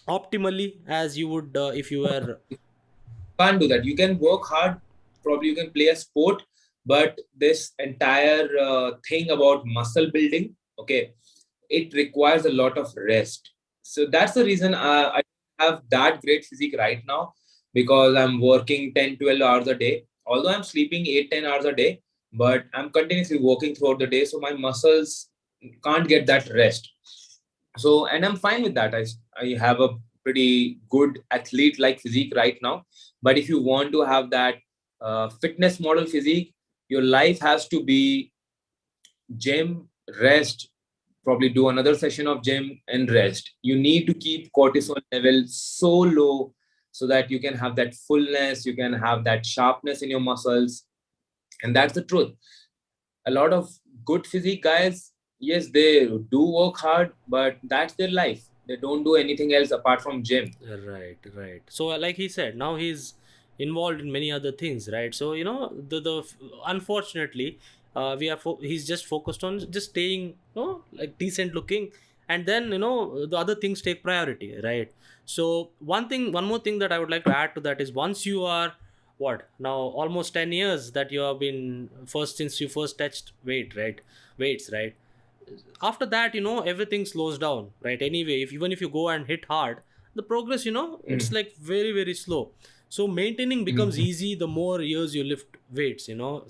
optimally as you would if you were. Can't do that. You can work hard, probably you can play a sport, but this entire thing about muscle building, okay, it requires a lot of rest. So that's the reason I have that great physique right now, because I'm working 10-12 hours a day. Although I'm sleeping 8-10 hours a day, but I'm continuously working throughout the day, so my muscles can't get that rest. So, and I'm fine with that. I have a pretty good athlete like physique right now. But if you want to have that fitness model physique, your life has to be gym, rest, probably do another session of gym and rest. You need to keep cortisol level so low so that you can have that fullness, you can have that sharpness in your muscles. And that's the truth. A lot of good physique guys, yes, they do work hard, but that's their life. They don't do anything else apart from gym. Right, right. So, like he said, now he's involved in many other things, right? So, the unfortunately, he's just focused on just staying, like decent looking, and then the other things take priority, right? So, one more thing that I would like to add to that is, once you are what now almost 10 years that you have been first since you first touched weights, right? After that everything slows down, right? Anyway, if even if you go and hit hard, the progress it's Mm. like very very slow. So maintaining becomes Mm. easy the more years you lift weights,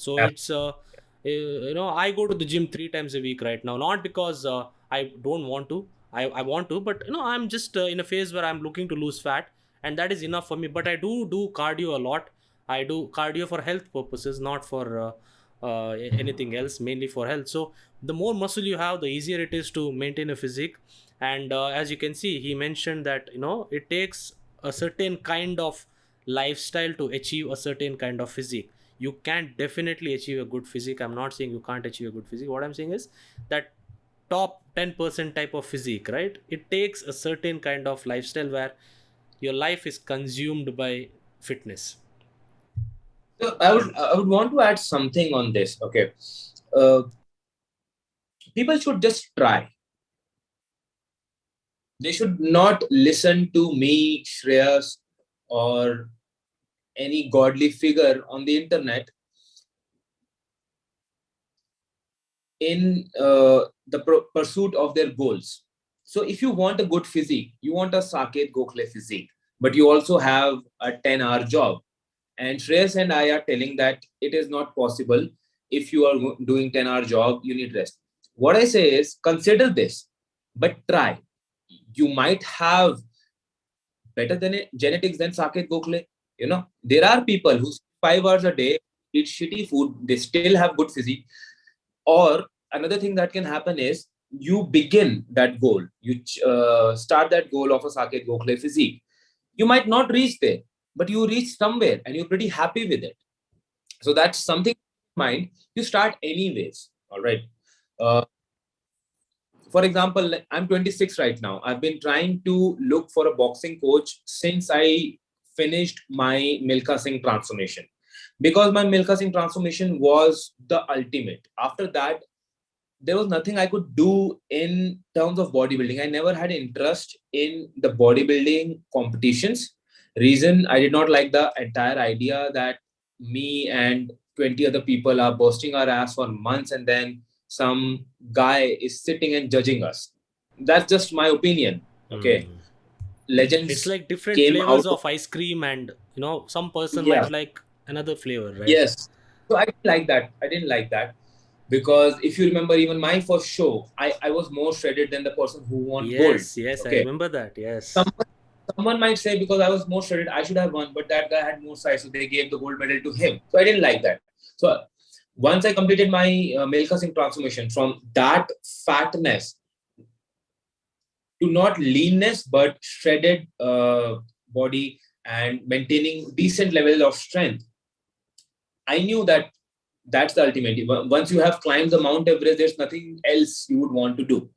so Yeah. it's I go to the gym 3 times a week right now, not because I don't want to. I want to, but I'm just in a phase where I'm looking to lose fat, and that is enough for me. But I do cardio a lot. I do cardio for health purposes, not for anything else, mainly for health. So the more muscle you have, the easier it is to maintain a physique. And as you can see, he mentioned that it takes a certain kind of lifestyle to achieve a certain kind of physique. You can definitely achieve a good physique. I'm not saying you can't achieve a good physique. What I'm saying is that top 10% type of physique, right? It takes a certain kind of lifestyle where your life is consumed by fitness. So I would want to add something on this. Okay, uh, people should just try. They should not listen to me, Shreyas, or any godly figure on the internet in the pursuit of their goals. So if you want a good physique, you want a Saket Gokhale physique, but you also have a 10-hour job. And Shreyas and I are telling that it is not possible. If you are doing 10-hour job, you need rest. What I say is consider this, but try. You might have better than genetics than Saket Gokhale. There are people who 5 hours a day eat shitty food, they still have good physique. Or another thing that can happen is you begin that goal, you start that goal of a Saket Gokhale physique. You might not reach there, but you reach somewhere and you're pretty happy with it. So that's something in mind. You start anyways. All right. Uh, for example, like, I'm 26 right now. I've been trying to look for a boxing coach since I finished my Milkha Singh transformation, because my Milkha Singh transformation was the ultimate. After that, there was nothing I could do in terms of bodybuilding. I never had interest in the bodybuilding competitions. Reason, I did not like the entire idea that me and 20 other people are busting our ass for months and then some guy is sitting and judging us. That's just my opinion. Okay. Hmm. It's Legends like different came flavors out of, of ice cream, and some person yeah, might like another flavor, right? yes. So I didn't like that. I didn't like that because if you remember, even my first show, I was more shredded than the person who won gold. Yes, yes, I Okay. remember that. Yes. Someone, someone might say because I was more shredded, I should have won, but that guy had more size, so they gave the gold medal to him. So I didn't like that. So once I completed my Milkha Singh transformation from that fatness to not leanness but shredded body and maintaining decent level of strength, I knew that That's the ultimate. Once you have climbed the Mount Everest, there's nothing else you would want to do.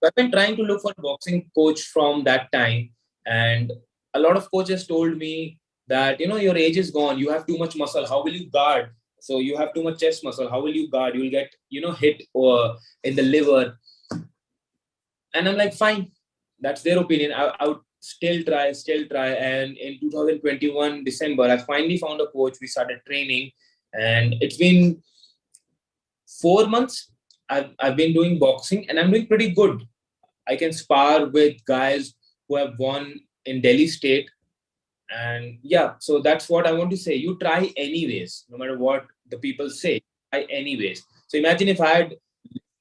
So I've been trying to look for a boxing coach from that time, and a lot of coaches told me that your age is gone. You have too much muscle. How will you guard? So you have too much chest muscle. How will you guard? You will get hit in the liver. And I'm like, fine, that's their opinion. I would still try. And in 2021 December, I finally found a coach. We started training, and it's been 4 months. I've been doing boxing, and I'm doing pretty good. I can spar with guys who have won in Delhi State. And yeah, so that's what I want to say. You try anyways, no matter what the people say. Try anyways. So imagine if I had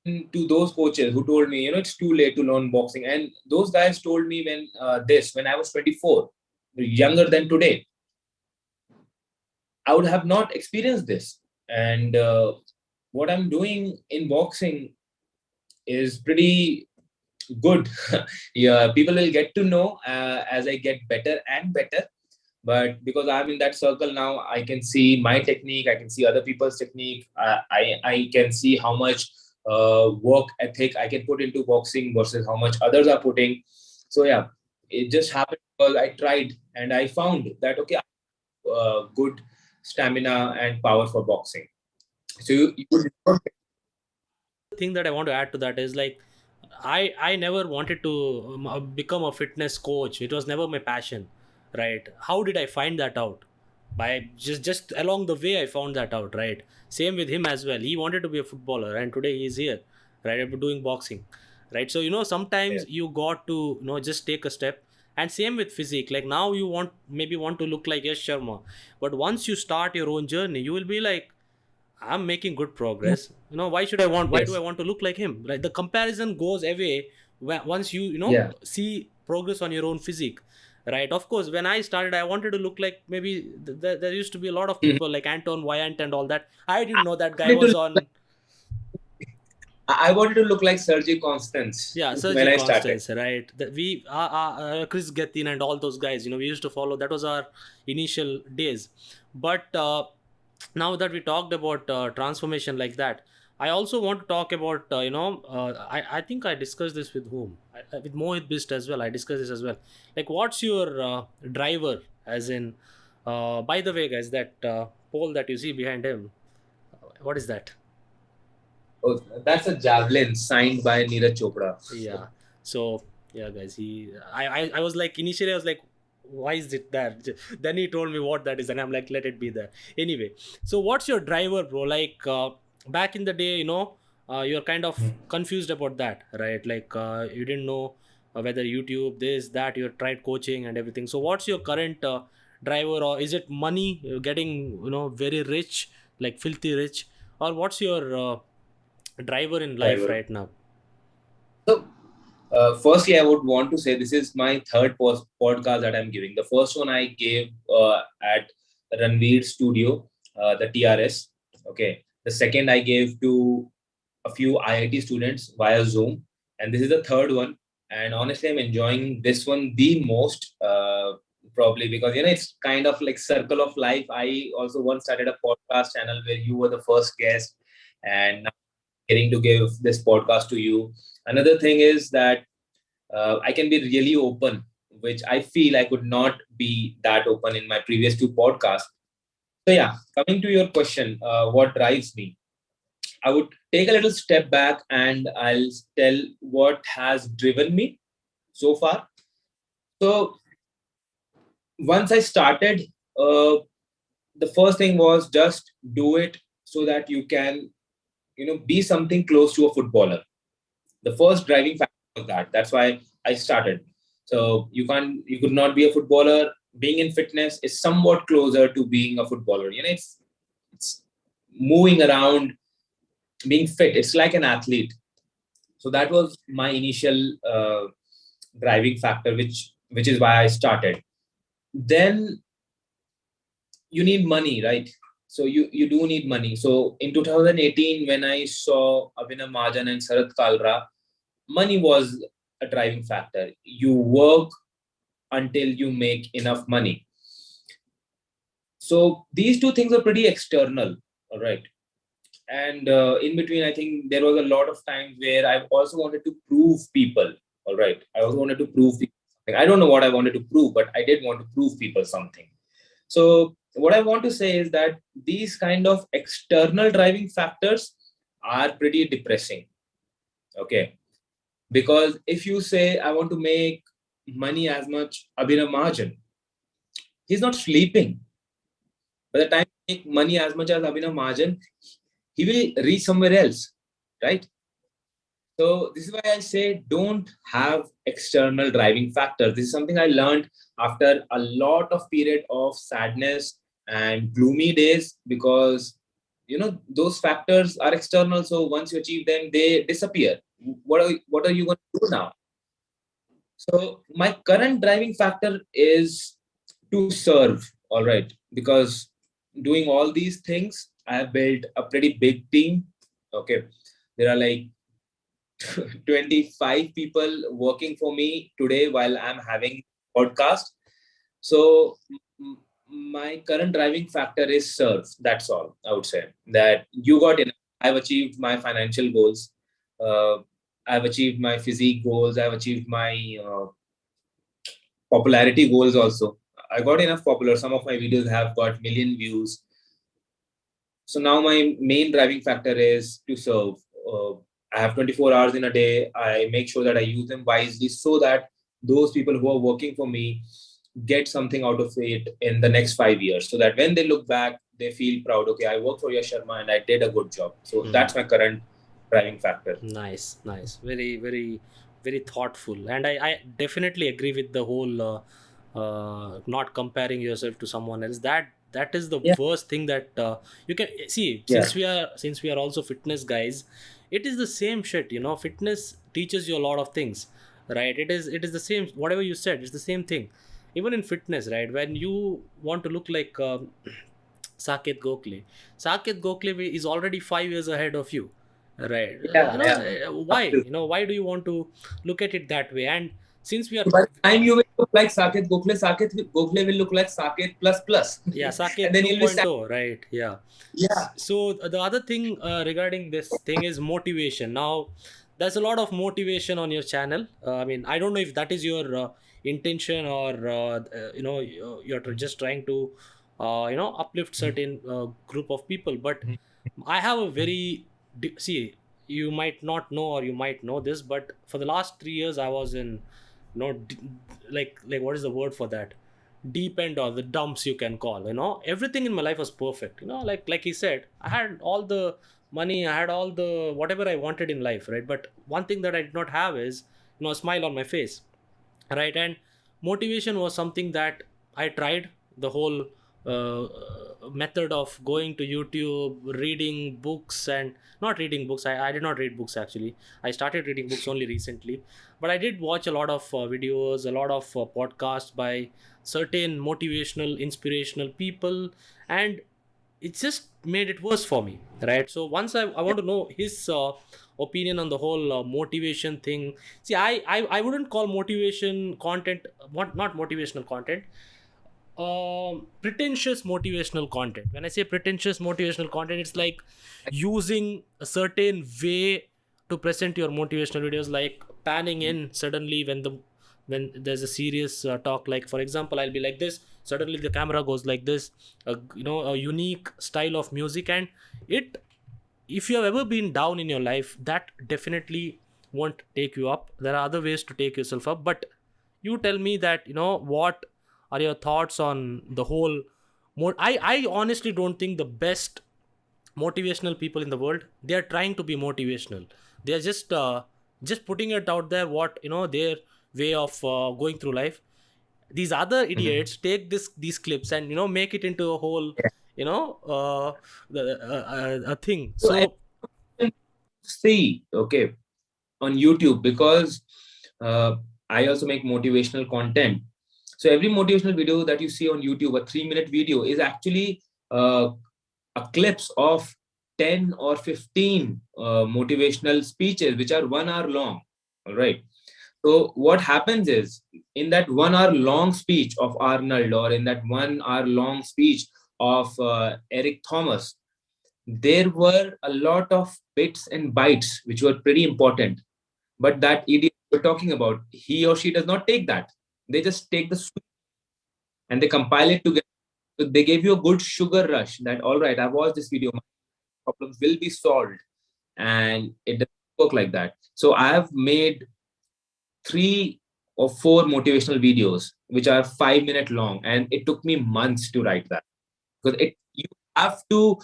listened to those coaches who told me, it's too late to learn boxing, and those guys told me when I was 24, younger than today, I would have not experienced this. And what I'm doing in boxing is pretty good. Yeah, people will get to know as I get better and better. But because I'm in that circle now, I can see my technique. I can see other people's technique. I can see how much work ethic I can put into boxing versus how much others are putting. So yeah, it just happened because I tried and I found that okay, good stamina and power for boxing. So you Thing that I want to add to that is like I never wanted to become a fitness coach. It was never my passion, right? How did I find that out? By just along the way I found that out, right? Same with him as well. He wanted to be a footballer, and today he's here, right? Doing boxing, right? So yeah. sometimes you got to just take a step. And same with physique. Like now you want to look like Yash Sharma, but once you start your own journey, you will be like, I'm making good progress. Why do I Yes. want to look like him? Right? The comparison goes away once you Yeah. see progress on your own physique. Right. Of course, when I started, I wanted to look like maybe there used to be a lot of Mhm. people like Anton Wyant and all that. I didn't I know that guy wanted to was look like, on. I wanted to look like Sergio Constance Yeah, when Sergi I started. Constance, right? Chris Gethin and all those guys. We used to follow. That was our initial days. But now that we talked about transformation like that, I also want to talk about I think I discussed this with whom with Mohit Bist as well. I discussed this as well. Like, what's your driver? As in, by the way, guys, that pole that you see behind him, what is that? Oh, that's a javelin signed by Neeraj Chopra. Yeah. So yeah, guys, I was like, initially I was like, why is it there? Then he told me what that is, and I'm like, let it be there. Anyway, so what's your driver, bro? Like back in the day, you're kind of confused about that, right? Like you didn't know whether YouTube, this, that. You tried coaching and everything. So what's your current driver, or is it money? You're getting very rich, like filthy rich, or what's your driver in life Driver. right now? So, firstly, I would want to say this is my third podcast that I'm giving. The first one I gave at Ranveer Studio, the TRS. Okay. The second I gave to a few IIT students via Zoom, and this is the third one. And honestly, I'm enjoying this one the most, probably because it's kind of like circle of life. I also once started a podcast channel where you were the first guest, and now getting to give this podcast to you. Another thing is that I can be really open, which I feel I could not be that open in my previous two podcasts. So yeah, coming to your question, what drives me? I would take a little step back and I'll tell what has driven me so far. So once I started, uh, the first thing was just do it so that you can, be something close to a footballer. The first driving factor was that. That's why I started. So you could not be a footballer. Being in fitness is somewhat closer to being a footballer. It's moving around, being fit. It's like an athlete. So that was my initial driving factor, which is why I started. Then you need money, right? So you do need money. So in 2018, when I saw Abhinav Mahajan and Sarath Kalra, money was a driving factor. You work until you make enough money. So these two things are pretty external, all right? And in between, I think there was a lot of times where I also wanted to prove people. All right, I also wanted to prove people something. I don't know what I wanted to prove, but I did want to prove people something. So what I want to say is that these kind of external driving factors are pretty depressing. Okay, because if you say I want to make money as much Abhinav Mahajan, he's not sleeping. By the time he make money as much as Abhinav Mahajan, he will reach somewhere else, right? So this is why I say don't have external driving factors. This is something I learned after a lot of period of sadness and gloomy days, because those factors are external. So once you achieve them, they disappear. What are you going to do now? So my current driving factor is to serve. All right, because doing all these things, I have built a pretty big team. Okay, there are like 25 people working for me today while I'm having podcast. So my current driving factor is serve. That's all I would say. That you got enough. I've achieved my financial goals. Uh, I've achieved my physique goals. I've achieved my popularity goals also. I got enough popular. Some of my videos have got million views. So now my main driving factor is to serve. Uh, I have 24 hours in a day. I make sure that I use them wisely so that those people who are working for me get something out of it in the next 5 years. So that when they look back, they feel proud. Okay, I worked for Yash Sharma and I did a good job. So that's my current driving factor. Nice, nice. Very, very, very thoughtful. And I definitely agree with the whole not comparing yourself to someone else. That is the Yeah, worst thing that you can see. yeah, Since we are also fitness guys, it is the same shit. Fitness teaches you a lot of things, right? It is the same. Whatever you said, it's the same thing. Even in fitness, right? When you want to look like Saket Gokhale. Saket Gokhale is already 5 years ahead of you, right? yeah, yeah. Why? Why do you want to look at it that way? And since we are, So by the time you will look like Saket Gokhale will look like Saket plus plus, yeah, and Saket then he'll be 2.0, right? Yeah. yeah. So the other thing regarding this thing is motivation. Now, there's a lot of motivation on your channel. I mean, I don't know if that is your intention, or you're just trying to uplift certain group of people. But I have a very see. You might not know, or you might know this, but for the last 3 years, I was in, like what is the word for that? Deep end, or the dumps, you can call. Everything in my life was perfect. Like he said, I had all the money, I had all the whatever I wanted in life, right? But one thing that I did not have is a smile on my face, right? And motivation was something that I tried the whole uh, method of going to YouTube, reading books. And not reading books, I did not read books actually. I started reading books only recently, but I did watch a lot of videos, a lot of podcasts by certain motivational, inspirational people. And it just made it worse for me, right? So once I want to know his opinion on the whole motivation thing. See, I wouldn't call motivation content, what, not motivational content, pretentious motivational content. When I say pretentious motivational content, it's like using a certain way to present your motivational videos, like panning in suddenly when there's a serious talk. Like, for example, I'll be like this, suddenly the camera goes like this, a unique style of music. And it if you have ever been down in your life, that definitely won't take you up. There are other ways to take yourself up. But you tell me that, what are your thoughts on the whole I honestly don't think the best motivational people in the world, they are trying to be motivational. They are just putting it out there, what, their way of going through life. These other Mhm. idiots take these clips and make it into a whole, a thing. So So everyone see, okay, on YouTube, because uh, I also make motivational content. So every motivational video that you see on YouTube, a 3 minute video, is actually a clips of 10 or 15 motivational speeches, which are 1 hour long. All right. So what happens is, in that 1 hour long speech of Arnold, or in that 1 hour long speech of Eric Thomas, there were a lot of bits and bytes which were pretty important. But that idiot we're talking about, he or she does not take that. They just take the sweet and they compile it together. So they gave you a good sugar rush that, all right, I've watched this video, my problems will be solved. And it doesn't work like that. So I have made 3 or 4 motivational videos, which are 5 minute long. And it took me months to write that, because you have to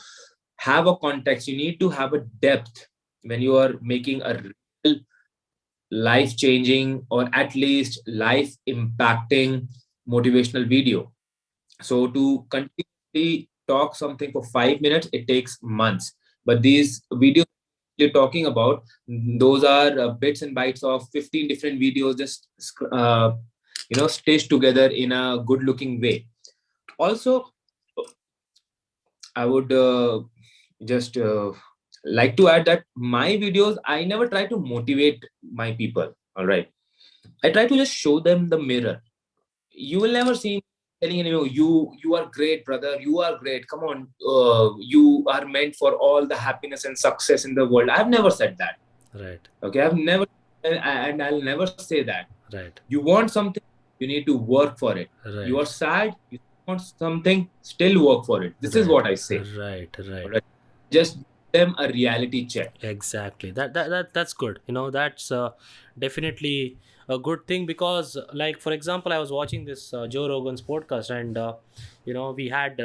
have a context. You need to have a depth when you are making a real life changing, or at least life impacting motivational video. So to continuously talk something for 5 minutes, it takes months. But these videos you're talking about, those are bits and bytes of 15 different videos, just stitched together in a good looking way. Also, I would just like to add that my videos, I never try to motivate my people. All right. I try to just show them the mirror. You will never see me telling anyone, you are great, brother. You are great. Come on, you are meant for all the happiness and success in the world. I've never said that. Right. Okay, I've never, and I'll never say that. Right. You want something, you need to work for it. You Right. are sad, you want something, still work for it. This is Right. what I say. Right. All Right. right, just give them a reality check. Exactly. That's good. That's definitely a good thing, because, like, for example, I was watching this Joe Rogan's podcast, and we had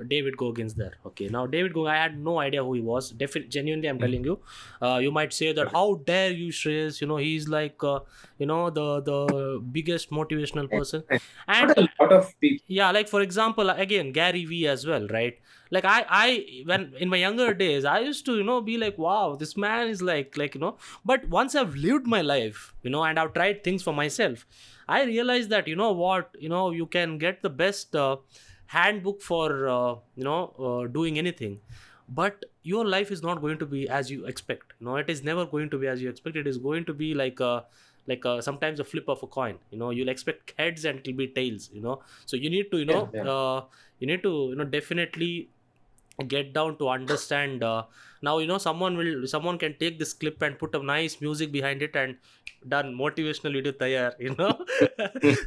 David Goggins there. Okay, now David Goggins, I had no idea who he was. Genuinely, I'm Mhm. telling you. You might say that, Okay. how dare you, Shreyas? He's like the biggest motivational person, and Not a lot of people. yeah, like, for example, again, Gary V as well, right? Like, I when in my younger days, I used to be like, wow, this man is like. But once I've lived my life, and I've tried things for myself, I realized that, what, you can get the best handbook for doing anything, but your life is not going to be as you expect. It is never going to be as you expect. It is going to be sometimes a flip of a coin. You'll expect heads and it'll be tails. So you need to Yeah, yeah. definitely get down to understand. Now, someone can take this clip and put a nice music behind it, and done, motivational video tayar.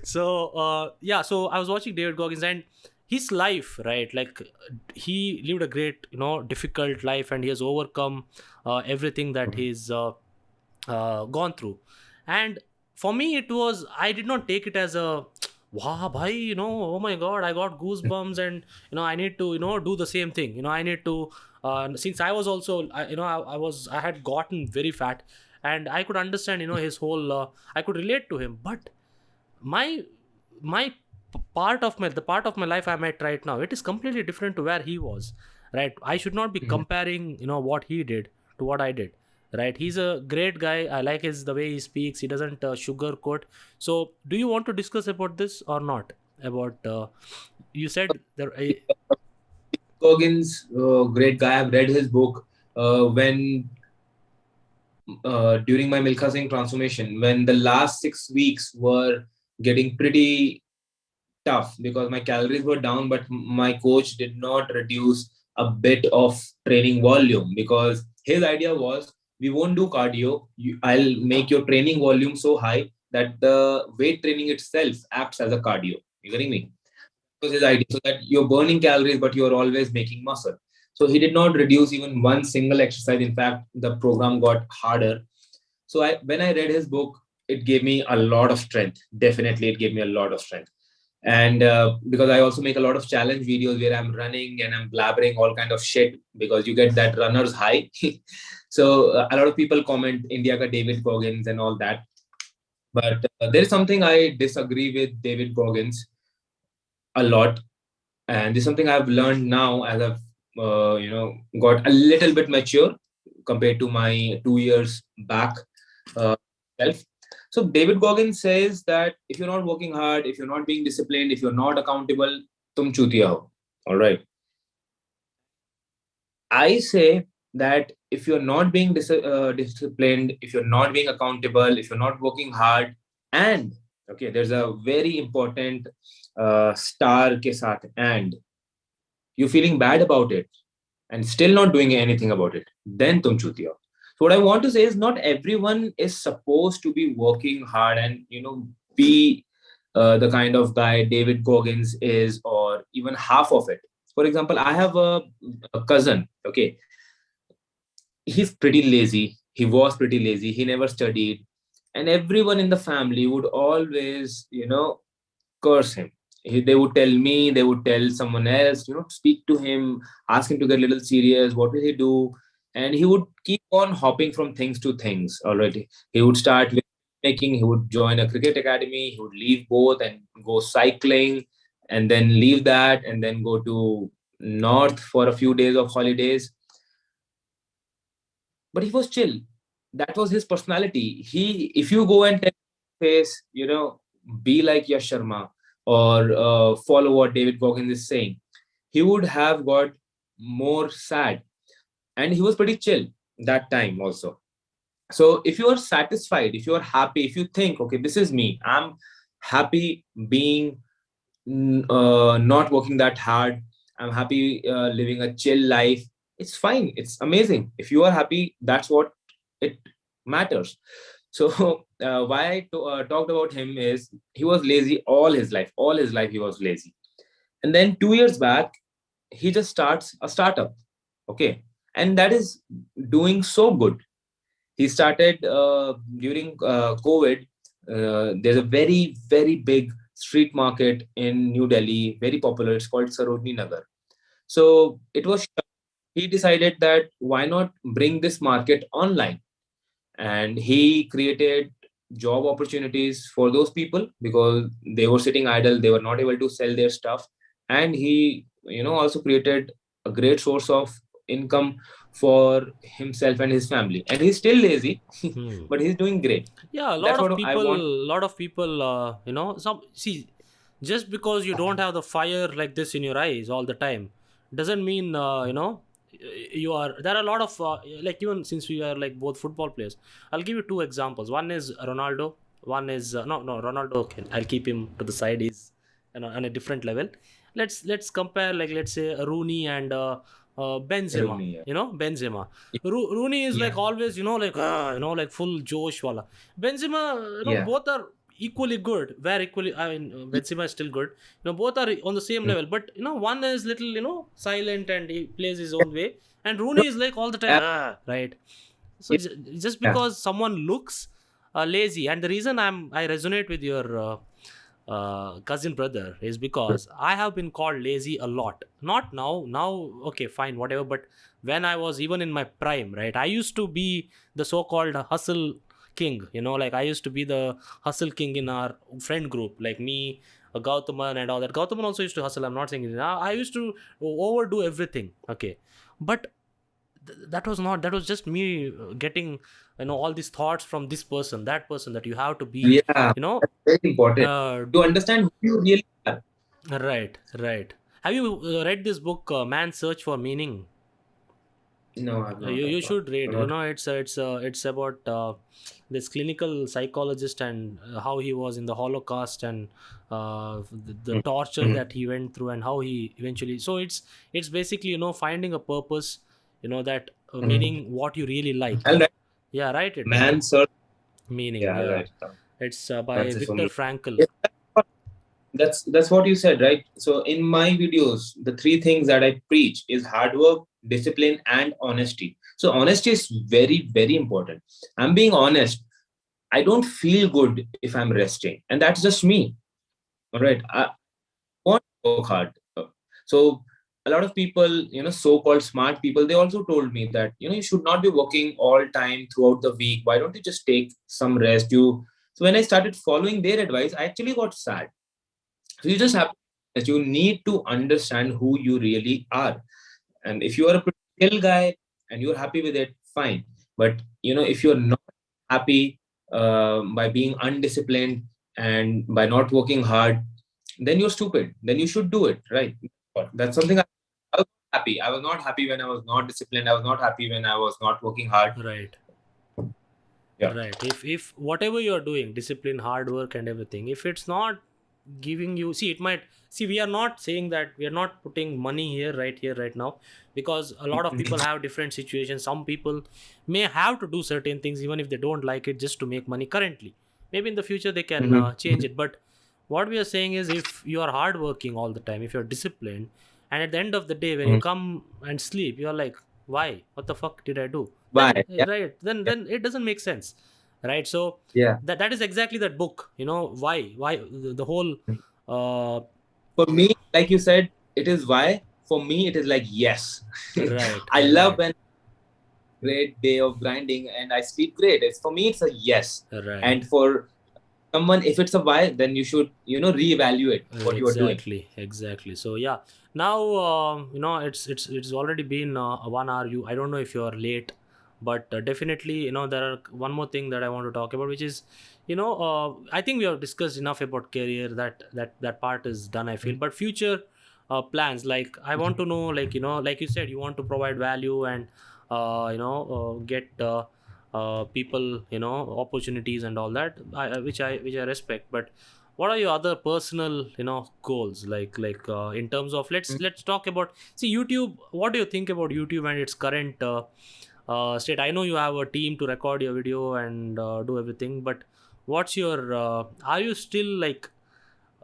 So yeah, so I was watching David Goggins, and his life, right? Like, he lived a great, difficult life, and he has overcome everything that Mhm. he's gone through. And for me, it was, I did not take it as a, wow, bhai, oh my god, I got goosebumps, and I need to do the same thing. I need to since I was also, I had gotten very fat, and I could understand, his whole I could relate to him. But my my part of my the part of my life I'm at right now, it is completely different to where he was, right? I should not be Mhm. comparing what he did to what I did, right? He's a great guy. I like his the way he speaks. He doesn't sugarcoat. So do you want to discuss about this or not? About you said there Goggins, great guy. I've read his book. When During my Milkha Singh transformation, when the last 6 weeks were getting pretty tough because my calories were down, but my coach did not reduce a bit of training volume, because his idea was, we won't do cardio. I'll make your training volume so high that the weight training itself acts as a cardio. You getting me? Was his idea, so that you're burning calories, but you're always making muscle. So he did not reduce even one single exercise. In fact, the program got harder. So when I read his book, it gave me a lot of strength. Definitely, it gave me a lot of strength. And because I also make a lot of challenge videos where I'm running and I'm blabbering all kind of shit, because you get that runner's high. So a lot of people comment India ka David Goggins and all that. But there is something I disagree with David Goggins a lot, and this is something I've learned now as I've got a little bit mature compared to my 2 years back uh, self. So David Goggins says that if you're not working hard, if you're not being disciplined, if you're not accountable, tum chutiya ho. All right. I say that if you're not being disciplined, if you're not being accountable, if you're not working hard, and okay, there's a very important star ke saath, and you're feeling bad about it, and still not doing anything about it, then tum chuti ho. So what I want to say is not everyone is supposed to be working hard and be the kind of guy David Goggins is, or even half of it. For example, I have a cousin. Okay, he's pretty lazy. He was pretty lazy. He never studied, and everyone in the family would always, curse him. They would tell me, they would tell someone else, speak to him, ask him to get a little serious. What will he do? And he would keep on hopping from things to things already. He would start with making, he would join a cricket academy, he would leave both and go cycling, and then leave that, and then go to North for a few days of holidays. But he was chill. That was his personality. If you go and tell his face, be like Yash Sharma, or follow what David Goggins is saying, he would have got more sad. And he was pretty chill that time also. So if you are satisfied, if you are happy, if you think, okay, this is me, I'm happy being not working that hard, I'm happy living a chill life, it's fine, it's amazing. If you are happy, that's what it matters. So why talked about him is he was lazy all his life he was lazy. And then 2 years back, he just starts a startup. Okay, and that is doing so good. He started during COVID. There's a very big street market in New Delhi, very popular. It's called Sarojini Nagar. So it was, he decided that why not bring this market online, and he created job opportunities for those people because they were sitting idle, they were not able to sell their stuff. And he also created a great source of income for himself and his family, and he's still lazy Hmm. but he's doing great. Yeah, a lot That's of what I people, want. some see, just because you don't have the fire like this in your eyes all the time, doesn't mean you are. There are a lot of like, even since we are like both football players, I'll give you two examples. One is Ronaldo. One is no Ronaldo. Okay, I'll keep him to the side. He's on a different level. Let's compare, like, let's say Rooney and Benzema. Rooney, yeah. Benzema. Rooney is Yeah. like always, like full Josh wala. Benzema, Yeah. both are equally good. Where equally, I mean, Benzema is still good. Both are on the same Mm. level. But one is little, silent and he plays his own way, and No, Rooney is like all the time, ab- right. So yeah. just Yeah. because someone looks lazy, and the reason I resonate with your cousin brother is because I have been called lazy a lot. Not now. Now, okay, fine, whatever. But when I was even in my prime, right, I used to be the so-called hustle king. Like I used to be the hustle king in our friend group, like me, Gautaman, and all that. Gautaman also used to hustle. I'm not saying it. I used to overdo everything. Okay, but that was just me getting all these thoughts from this person, that person, that you have to be, Yeah, you know that's very important uh, to understand who you really are. right. Have you read this book, Man's Search for Meaning? No, I've not. You I've not. should read. I've not. It's about this clinical psychologist, and how he was in the Holocaust, and the torture Mm-hmm. that he went through, and how he eventually. So it's basically, finding a purpose, that Mm-hmm. meaning what you really like. I'll write Yeah, write it down. man search. Meaning, Yeah, I'll yeah. write it down. It's by That's it for Viktor me. Frankl. Yeah, that's what you said, right? So in my videos, the three things that I preach is hard work, discipline, and honesty. So honesty is very important. I'm being honest. I don't feel good if I'm resting, and that's just me. All right. I want to work hard. So a lot of people, so-called smart people, they also told me that you should not be working all time throughout the week. Why don't you just take some rest? So when I started following their advice, I actually got sad. So you just have that you need to understand who you really are. And if you are a pretty chill guy and you're happy with it, fine. But if you're not happy by being undisciplined and by not working hard, then you're stupid. Then you should do it, right? That's something I was not happy. I was not happy when I was not disciplined. I was not happy when I was not working hard. Right. Yeah. Right. If whatever you're doing, discipline, hard work, and everything, if it's not giving you, see, it might, see, we are not saying that, we are not putting money here right now, because a lot of people Mhm. have different situations. Some people may have to do certain things even if they don't like it, just to make money currently. Maybe in the future they can Mhm. change it. But what we are saying is, if you are hardworking all the time, if you're disciplined, and at the end of the day when you Mhm. come and sleep, you're like, why, what the fuck did I do? Then Why? Yeah. right, Yeah. then it doesn't make sense, right? So Yeah. that is exactly that book, why the whole uh For me, like you said, it is why. For me, it is like yes. right, I love right, when great day of grinding and I sleep great. It's for me, it's a yes. right. And for someone, if it's a why, then you should, reevaluate what you are doing. Exactly. So yeah, now it's already been 1 hour. I don't know if you are late, but definitely, there are one more thing that I want to talk about, which is, I think we have discussed enough about career. That part is done, I feel. Mhm. But future plans, like I want to know, like, like you said, you want to provide value and get people, opportunities and all that, which I respect. But what are your other personal, goals, like in terms of, let's talk about, see, YouTube. What do you think about YouTube and its current state? I know you have a team to record your video and do everything, but what's your are you still like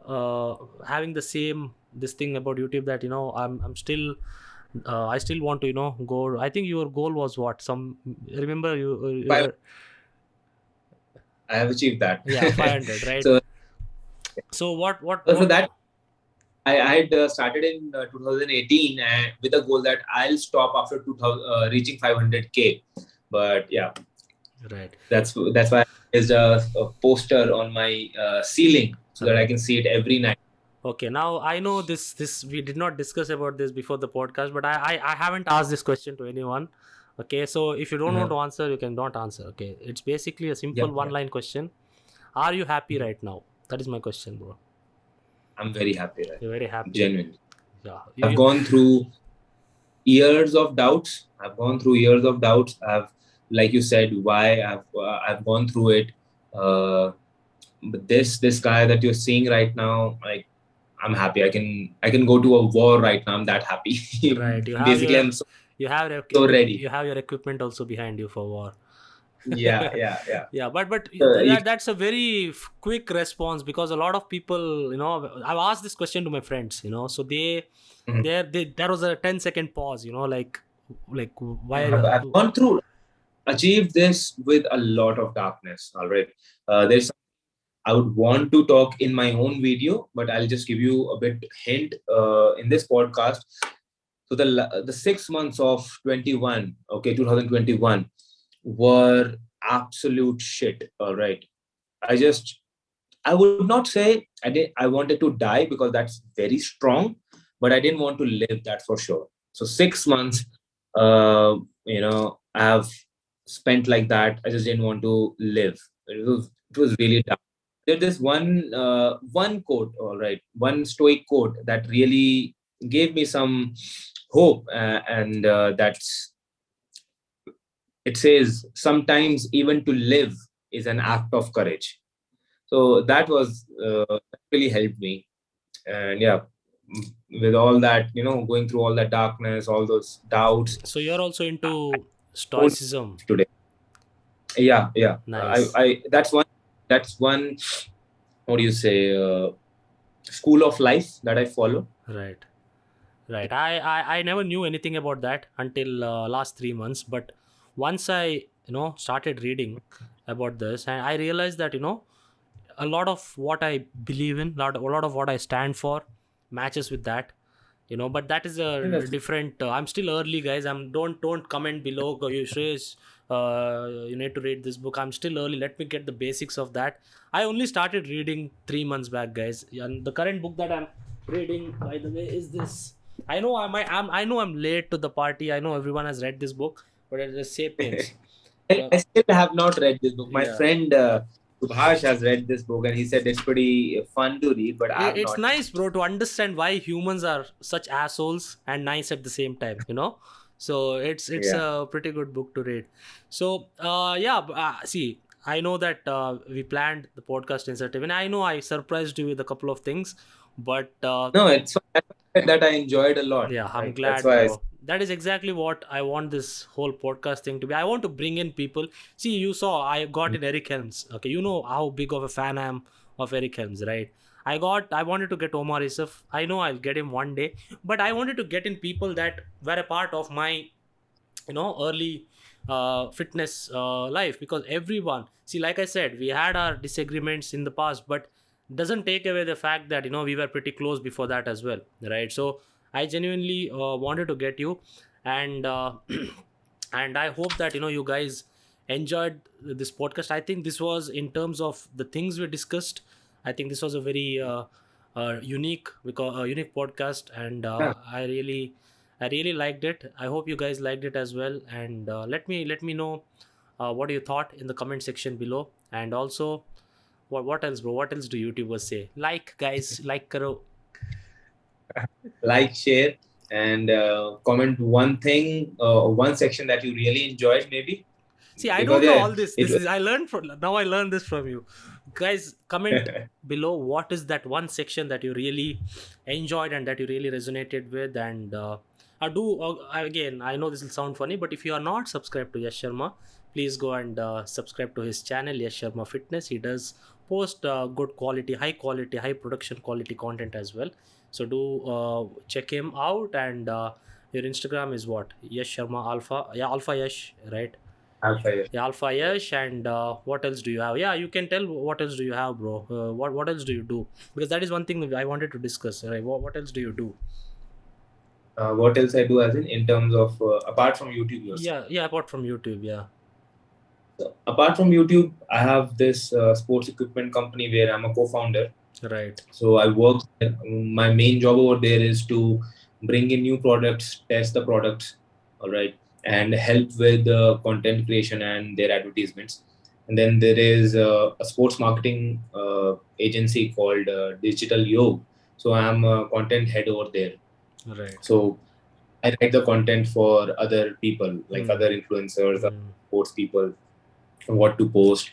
uh, having the same this thing about YouTube, that I'm still I still want to, go. I think your goal was what, some, remember you Five, were, I have achieved that. yeah, 500, right? So, So so what that I had started in 2018 and with a goal that I'll stop after 2000, reaching 500K. But yeah, right, that's why there's a poster on my ceiling so that I right. can see it every night. Okay, now I know this we did not discuss about this before the podcast, but I haven't asked this question to anyone. Okay, so if you don't want Uh-huh. to answer, you can not answer. Okay, it's basically a simple Yeah, one yeah. line question. Are you happy right now? That is my question, bro. I'm very happy right You're very now, happy. genuinely. Yeah. I've gone through years of doubts. I've gone through years of doubts. Like you said, why I've gone through it. Uh, but this guy that you're seeing right now, like I'm happy. I can go to a war right now. I'm that happy. Right. Basically, I'm so ready. You have your equipment also behind you for war. Yeah, yeah, yeah. Yeah, but You, that's a very quick response, because a lot of people, I've asked this question to my friends, so Mhm. there was a 10-second pause, like why I've gone through, achieved this with a lot of darkness. All right. There's I would want to talk in my own video, but I'll just give you a bit hint in this podcast. So the 6 months of 21, okay, 2021 were absolute shit. All right. I would not say I wanted to die because that's very strong, but I didn't want to live, that's for sure. So 6 months, I have spent like that. I just didn't want to live. It was really dark. There's this one quote, all right, one stoic quote that really gave me some hope, and that's it says sometimes even to live is an act of courage. So that was that really helped me. And yeah, with all that, going through all that darkness, all those doubts, so you're also into only stoicism? today. Yeah, yeah. Nice. That's one. What do you say? School of life that I follow. Right. Right. I never knew anything about that until last 3 months. But once I, started reading about this, and I realized that, a lot of what I believe in, a lot of what I stand for matches with that. But that is Yeah, a that's different. I'm still early, guys. Don't comment below. You Shreyas, you need to read this book. I'm still early. Let me get the basics of that. I only started reading 3 months back, guys. And the current book that I'm reading, by the way, is this. I know I know I'm late to the party. I know everyone has read this book, but it is Sapiens. Well, Uh, I still have not read this book. My yeah. friend Subhash has read this book and he said it's pretty fun to read, but I have It's not. nice, bro, to understand why humans are such assholes and nice at the same time, so it's Yeah. a pretty good book to read. So yeah, see, I know that we planned the podcast in certain way. And I know I surprised you with a couple of things, but No, it's fine. That's why that I enjoyed a lot, yeah, I'm right? That's glad, why bro. That is exactly what I want this whole podcast thing to be. I want to bring in people. See, you saw I got in Eric Helms. Okay, you know how big of a fan I am of Eric Helms, right? I wanted to get Omar Isuf. I know I'll get him one day, but I wanted to get in people that were a part of my early fitness life, because everyone, see, like I said, we had our disagreements in the past, but doesn't take away the fact that we were pretty close before that as well, right? So I genuinely wanted to get you, and and I hope that you guys enjoyed this podcast. I think this was, in terms of the things we discussed, I think this was a very unique podcast, and yeah, I really liked it. I hope you guys liked it as well, and let me know what you thought in the comment section below. And also, what else, bro? What else do YouTubers say? Like, guys, like karo. like, share, and comment one thing, one section that you really enjoyed, maybe, See, I because don't know yeah, all this. it This was is I learned from now. I learned this from you, guys. Comment below what is that one section that you really enjoyed and that you really resonated with. And I do again. I know this will sound funny, but if you are not subscribed to Yash Sharma, please go and subscribe to his channel, Yash Sharma Fitness. He does post good quality, high production quality content as well. So do check him out. And your Instagram is what? Yash Sharma Alpha. Yeah, Alpha Yash, right? Alpha. Yeah, Alpha Yash. And what else do you have? Yeah, you can tell what else do you have, bro. What else do you do? Because that is one thing that I wanted to discuss, right? What else do you do? What else I do, as in terms of apart from YouTube, you're saying? Yeah, yeah, apart from YouTube, yeah. So, apart from YouTube, I have this sports equipment company where I'm a co-founder. Right. So I work. My main job over there is to bring in new products, test the products, all right, and help with content creation and their advertisements. And then there is a sports marketing agency called Digital Yo. So I'm a content head over there. Right. So I write the content for other people, like Hmm. other influencers, other Hmm. sports people, what to post.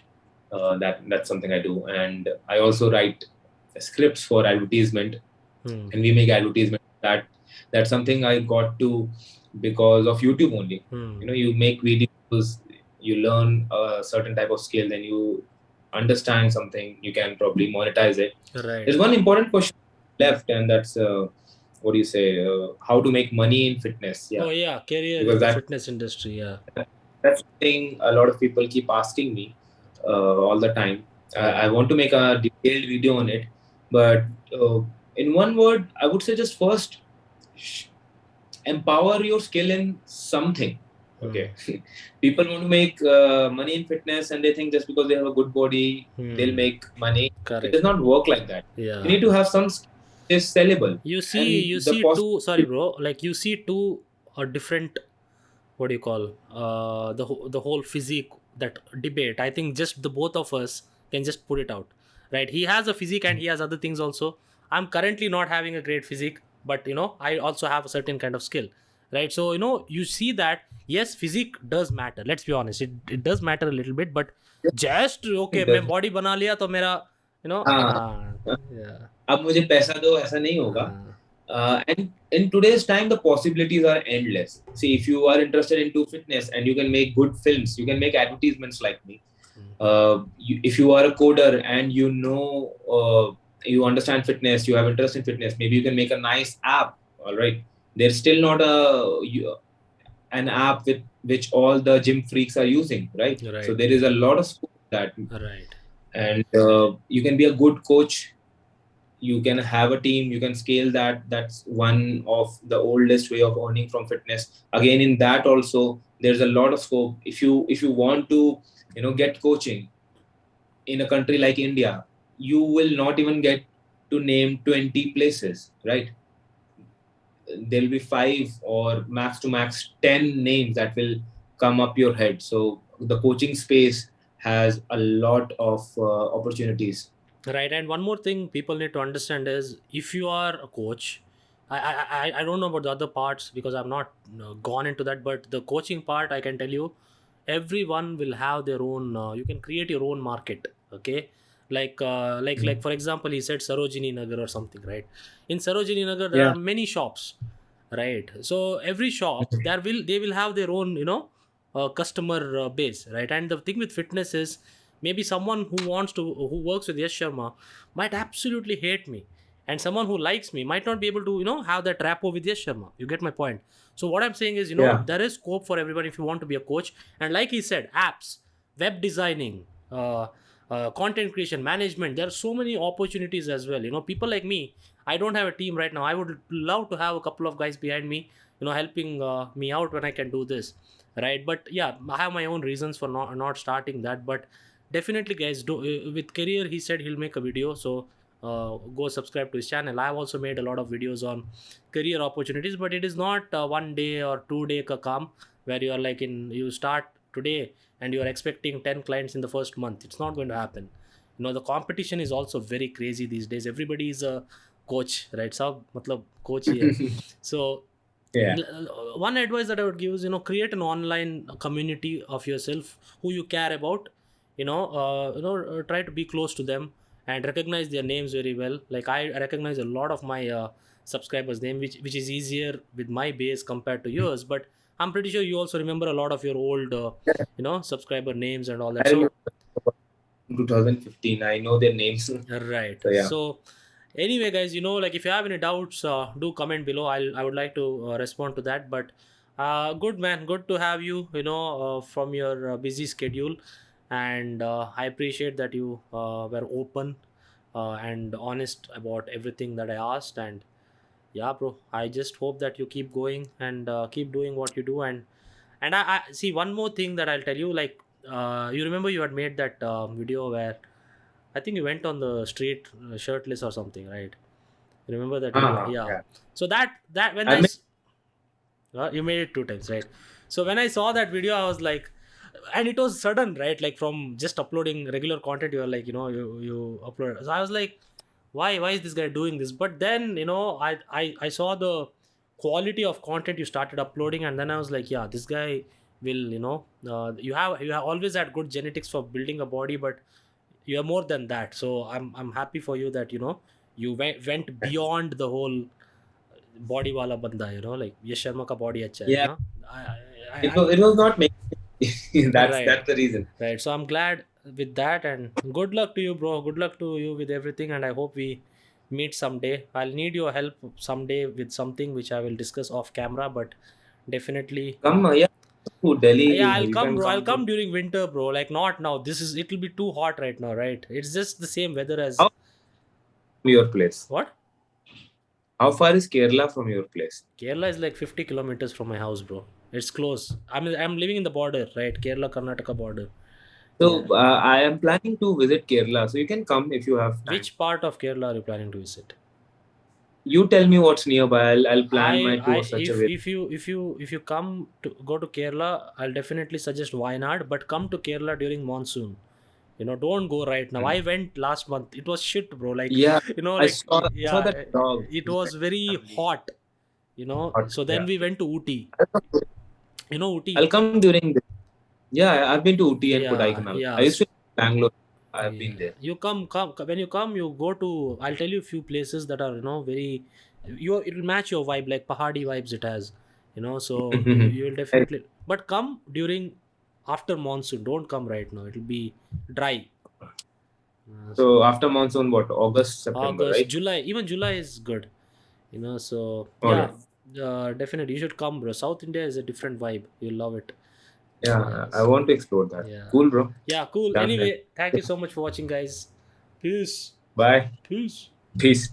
That's something I do, and I also write scripts for advertisement, Hmm. and we make advertisement. That's something I got to because of YouTube only. Hmm. You make videos, you learn a certain type of skill, then you understand something, you can probably monetize it. Right. There's one important question left, and that's what do you say? How to make money in fitness? Oh Yeah, yeah, career in because the fitness industry. Yeah. that's something a lot of people keep asking me all the time. Right. I want to make a detailed video on it, but in one word, I would say just first sh- empower your skill in something. Hmm. Okay, people want to make money in fitness, and they think just because they have a good body, they'll Hmm. make money. It does Correct. not work like that. You Yeah. need to have some skill that is sellable, You see, and you the see two. Sorry, possibility. bro. Like you see two different, what do you call, the whole physique, that debate. I think just the both of us can just put it out, right? He has a physique and he has other things also. I'm currently not having a great physique, but I also have a certain kind of skill, right? So you see that, yes, physique does matter. Let's be honest, it does matter a little bit, but just okay, मैं body बना लिया तो मेरा हाँ, हाँ, yeah, अब मुझे पैसा दो, ऐसा नहीं होगा. हाँ, And in today's time, the possibilities are endless. See, if you are interested into fitness and you can make good films, you can make advertisements like me. mm, If you are a coder and you understand fitness, you have interest in fitness, maybe you can make a nice app. All right, there's still not an app with which all the gym freaks are using, right? So right, there is a lot of scope that, right, and you can be a good coach, you can have a team, you can scale that. That's one of the oldest way of earning from fitness. Again, in that also there's a lot of scope. If you want to get coaching in a country like India, you will not even get to name 20 places, right? There'll be 5 or max to max 10 names that will come up your head. So the coaching space has a lot of opportunities. right. And one more thing people need to understand is, if you are a coach, I don't know about the other parts because I've not gone into that, but the coaching part, I can tell you, everyone will have their own, you can create your own market. Okay, like for example, he said Sarojini Nagar or something, right? In Sarojini Nagar there are Yeah. many shops, right? So every shop there will, they will have their own, customer base, right? And the thing with fitness is, maybe someone who wants to, who works with Yash Sharma might absolutely hate me, and someone who likes me might not be able to, have that rapport with Yash Sharma. You get my point? So what I'm saying is, Yeah. there is scope for everybody if you want to be a coach. And like he said, apps, web designing, content creation, management, there are so many opportunities as well. People like me, I don't have a team right now. I would love to have a couple of guys behind me, helping me out when I can do this, right? But yeah, I have my own reasons for not starting that. But definitely, guys, do with career. He said he'll make a video, so go subscribe to his channel. I've also made a lot of videos on career opportunities, but it is not 1 day or 2 day ka kaam, where you are like, in you start today and you are expecting 10 clients in the first month. It's not going to happen. The competition is also very crazy these days. Everybody is a coach, right? So matlab coach ही है. So Yeah. one advice that I would give is, create an online community of yourself who you care about. Try to be close to them and recognize their names very well. Like, I recognize a lot of my subscribers name, which is easier with my base compared to yours. But I'm pretty sure you also remember a lot of your old subscriber names and all that. I So remember 2015. I know their names. right. So yeah. So anyway, guys, like, if you have any doubts, do comment below. I would like to respond to that. But good, man, good to have you, from your busy schedule. And I appreciate that you were open and honest about everything that I asked. And yeah, bro, I just hope that you keep going and keep doing what you do. And I see one more thing that I'll tell you. Like, you remember you had made that video where I think you went on the street shirtless or something, right? You remember that video? Yeah. Yeah. So that when I mean, you made it 2 times, right? So when I saw that video, I was like, and it was sudden, right? Like, from just uploading regular content, you are like, you upload. So I was like, why is this guy doing this? But then, I saw the quality of content you started uploading, and then I was like, yeah, this guy will, you have always had good genetics for building a body, but you are more than that. So I'm happy for you that, you went beyond the whole body wala banda, like Yash Sharma ka body acha hai, yeah. I'm It was not making. That's right. that's the reason. Right. So I'm glad with that, and good luck to you, bro. Good luck to you with everything, and I hope we meet someday. I'll need your help someday with something which I will discuss off camera, but definitely, Come, yeah, to yeah, Delhi. I'll You come, can bro. I'll come come to. during winter, bro. Like, not now. It'll be too hot right now, right? It's just the same weather as How your place? what? How far is Kerala from your place? Kerala is like 50 kilometers from my house, bro. It's close. I'm living in the border, right? Kerala Karnataka border. So Yeah. I am planning to visit Kerala. So you can come if you have time. Which part of Kerala are you planning to visit? You tell me what's nearby. I'll plan my I tour such a way. if you come to go to Kerala, I'll definitely suggest Wayanad, but come to Kerala during monsoon. Don't go right now. I went last month. It was shit, bro. Like, Yeah, like, I saw yeah, that dog. it was very Family. hot. So then Yeah. we went to Ooty. I'll Ooty. come during. Yeah, I've been to Ooty and Yeah, Kodaikanal. I yeah. used to Bangalore. I've been Yeah, there. you come when you come, you go to. I'll tell you a few places that are, very. It'll match your vibe, like Pahadi vibes it has, So you will definitely. But come during after monsoon. Don't come right now. It'll be dry. So So after monsoon, what? August, September, August, right? July, even July is good. So All yeah, right. definitely you should come, bro. South India is a different vibe. You'll love it. Yeah, I Yes. want to explore that. Yeah. Cool, bro. Yeah. Cool. Done then. Anyway, thank you so much for watching, guys. Peace. Bye. Peace. Peace.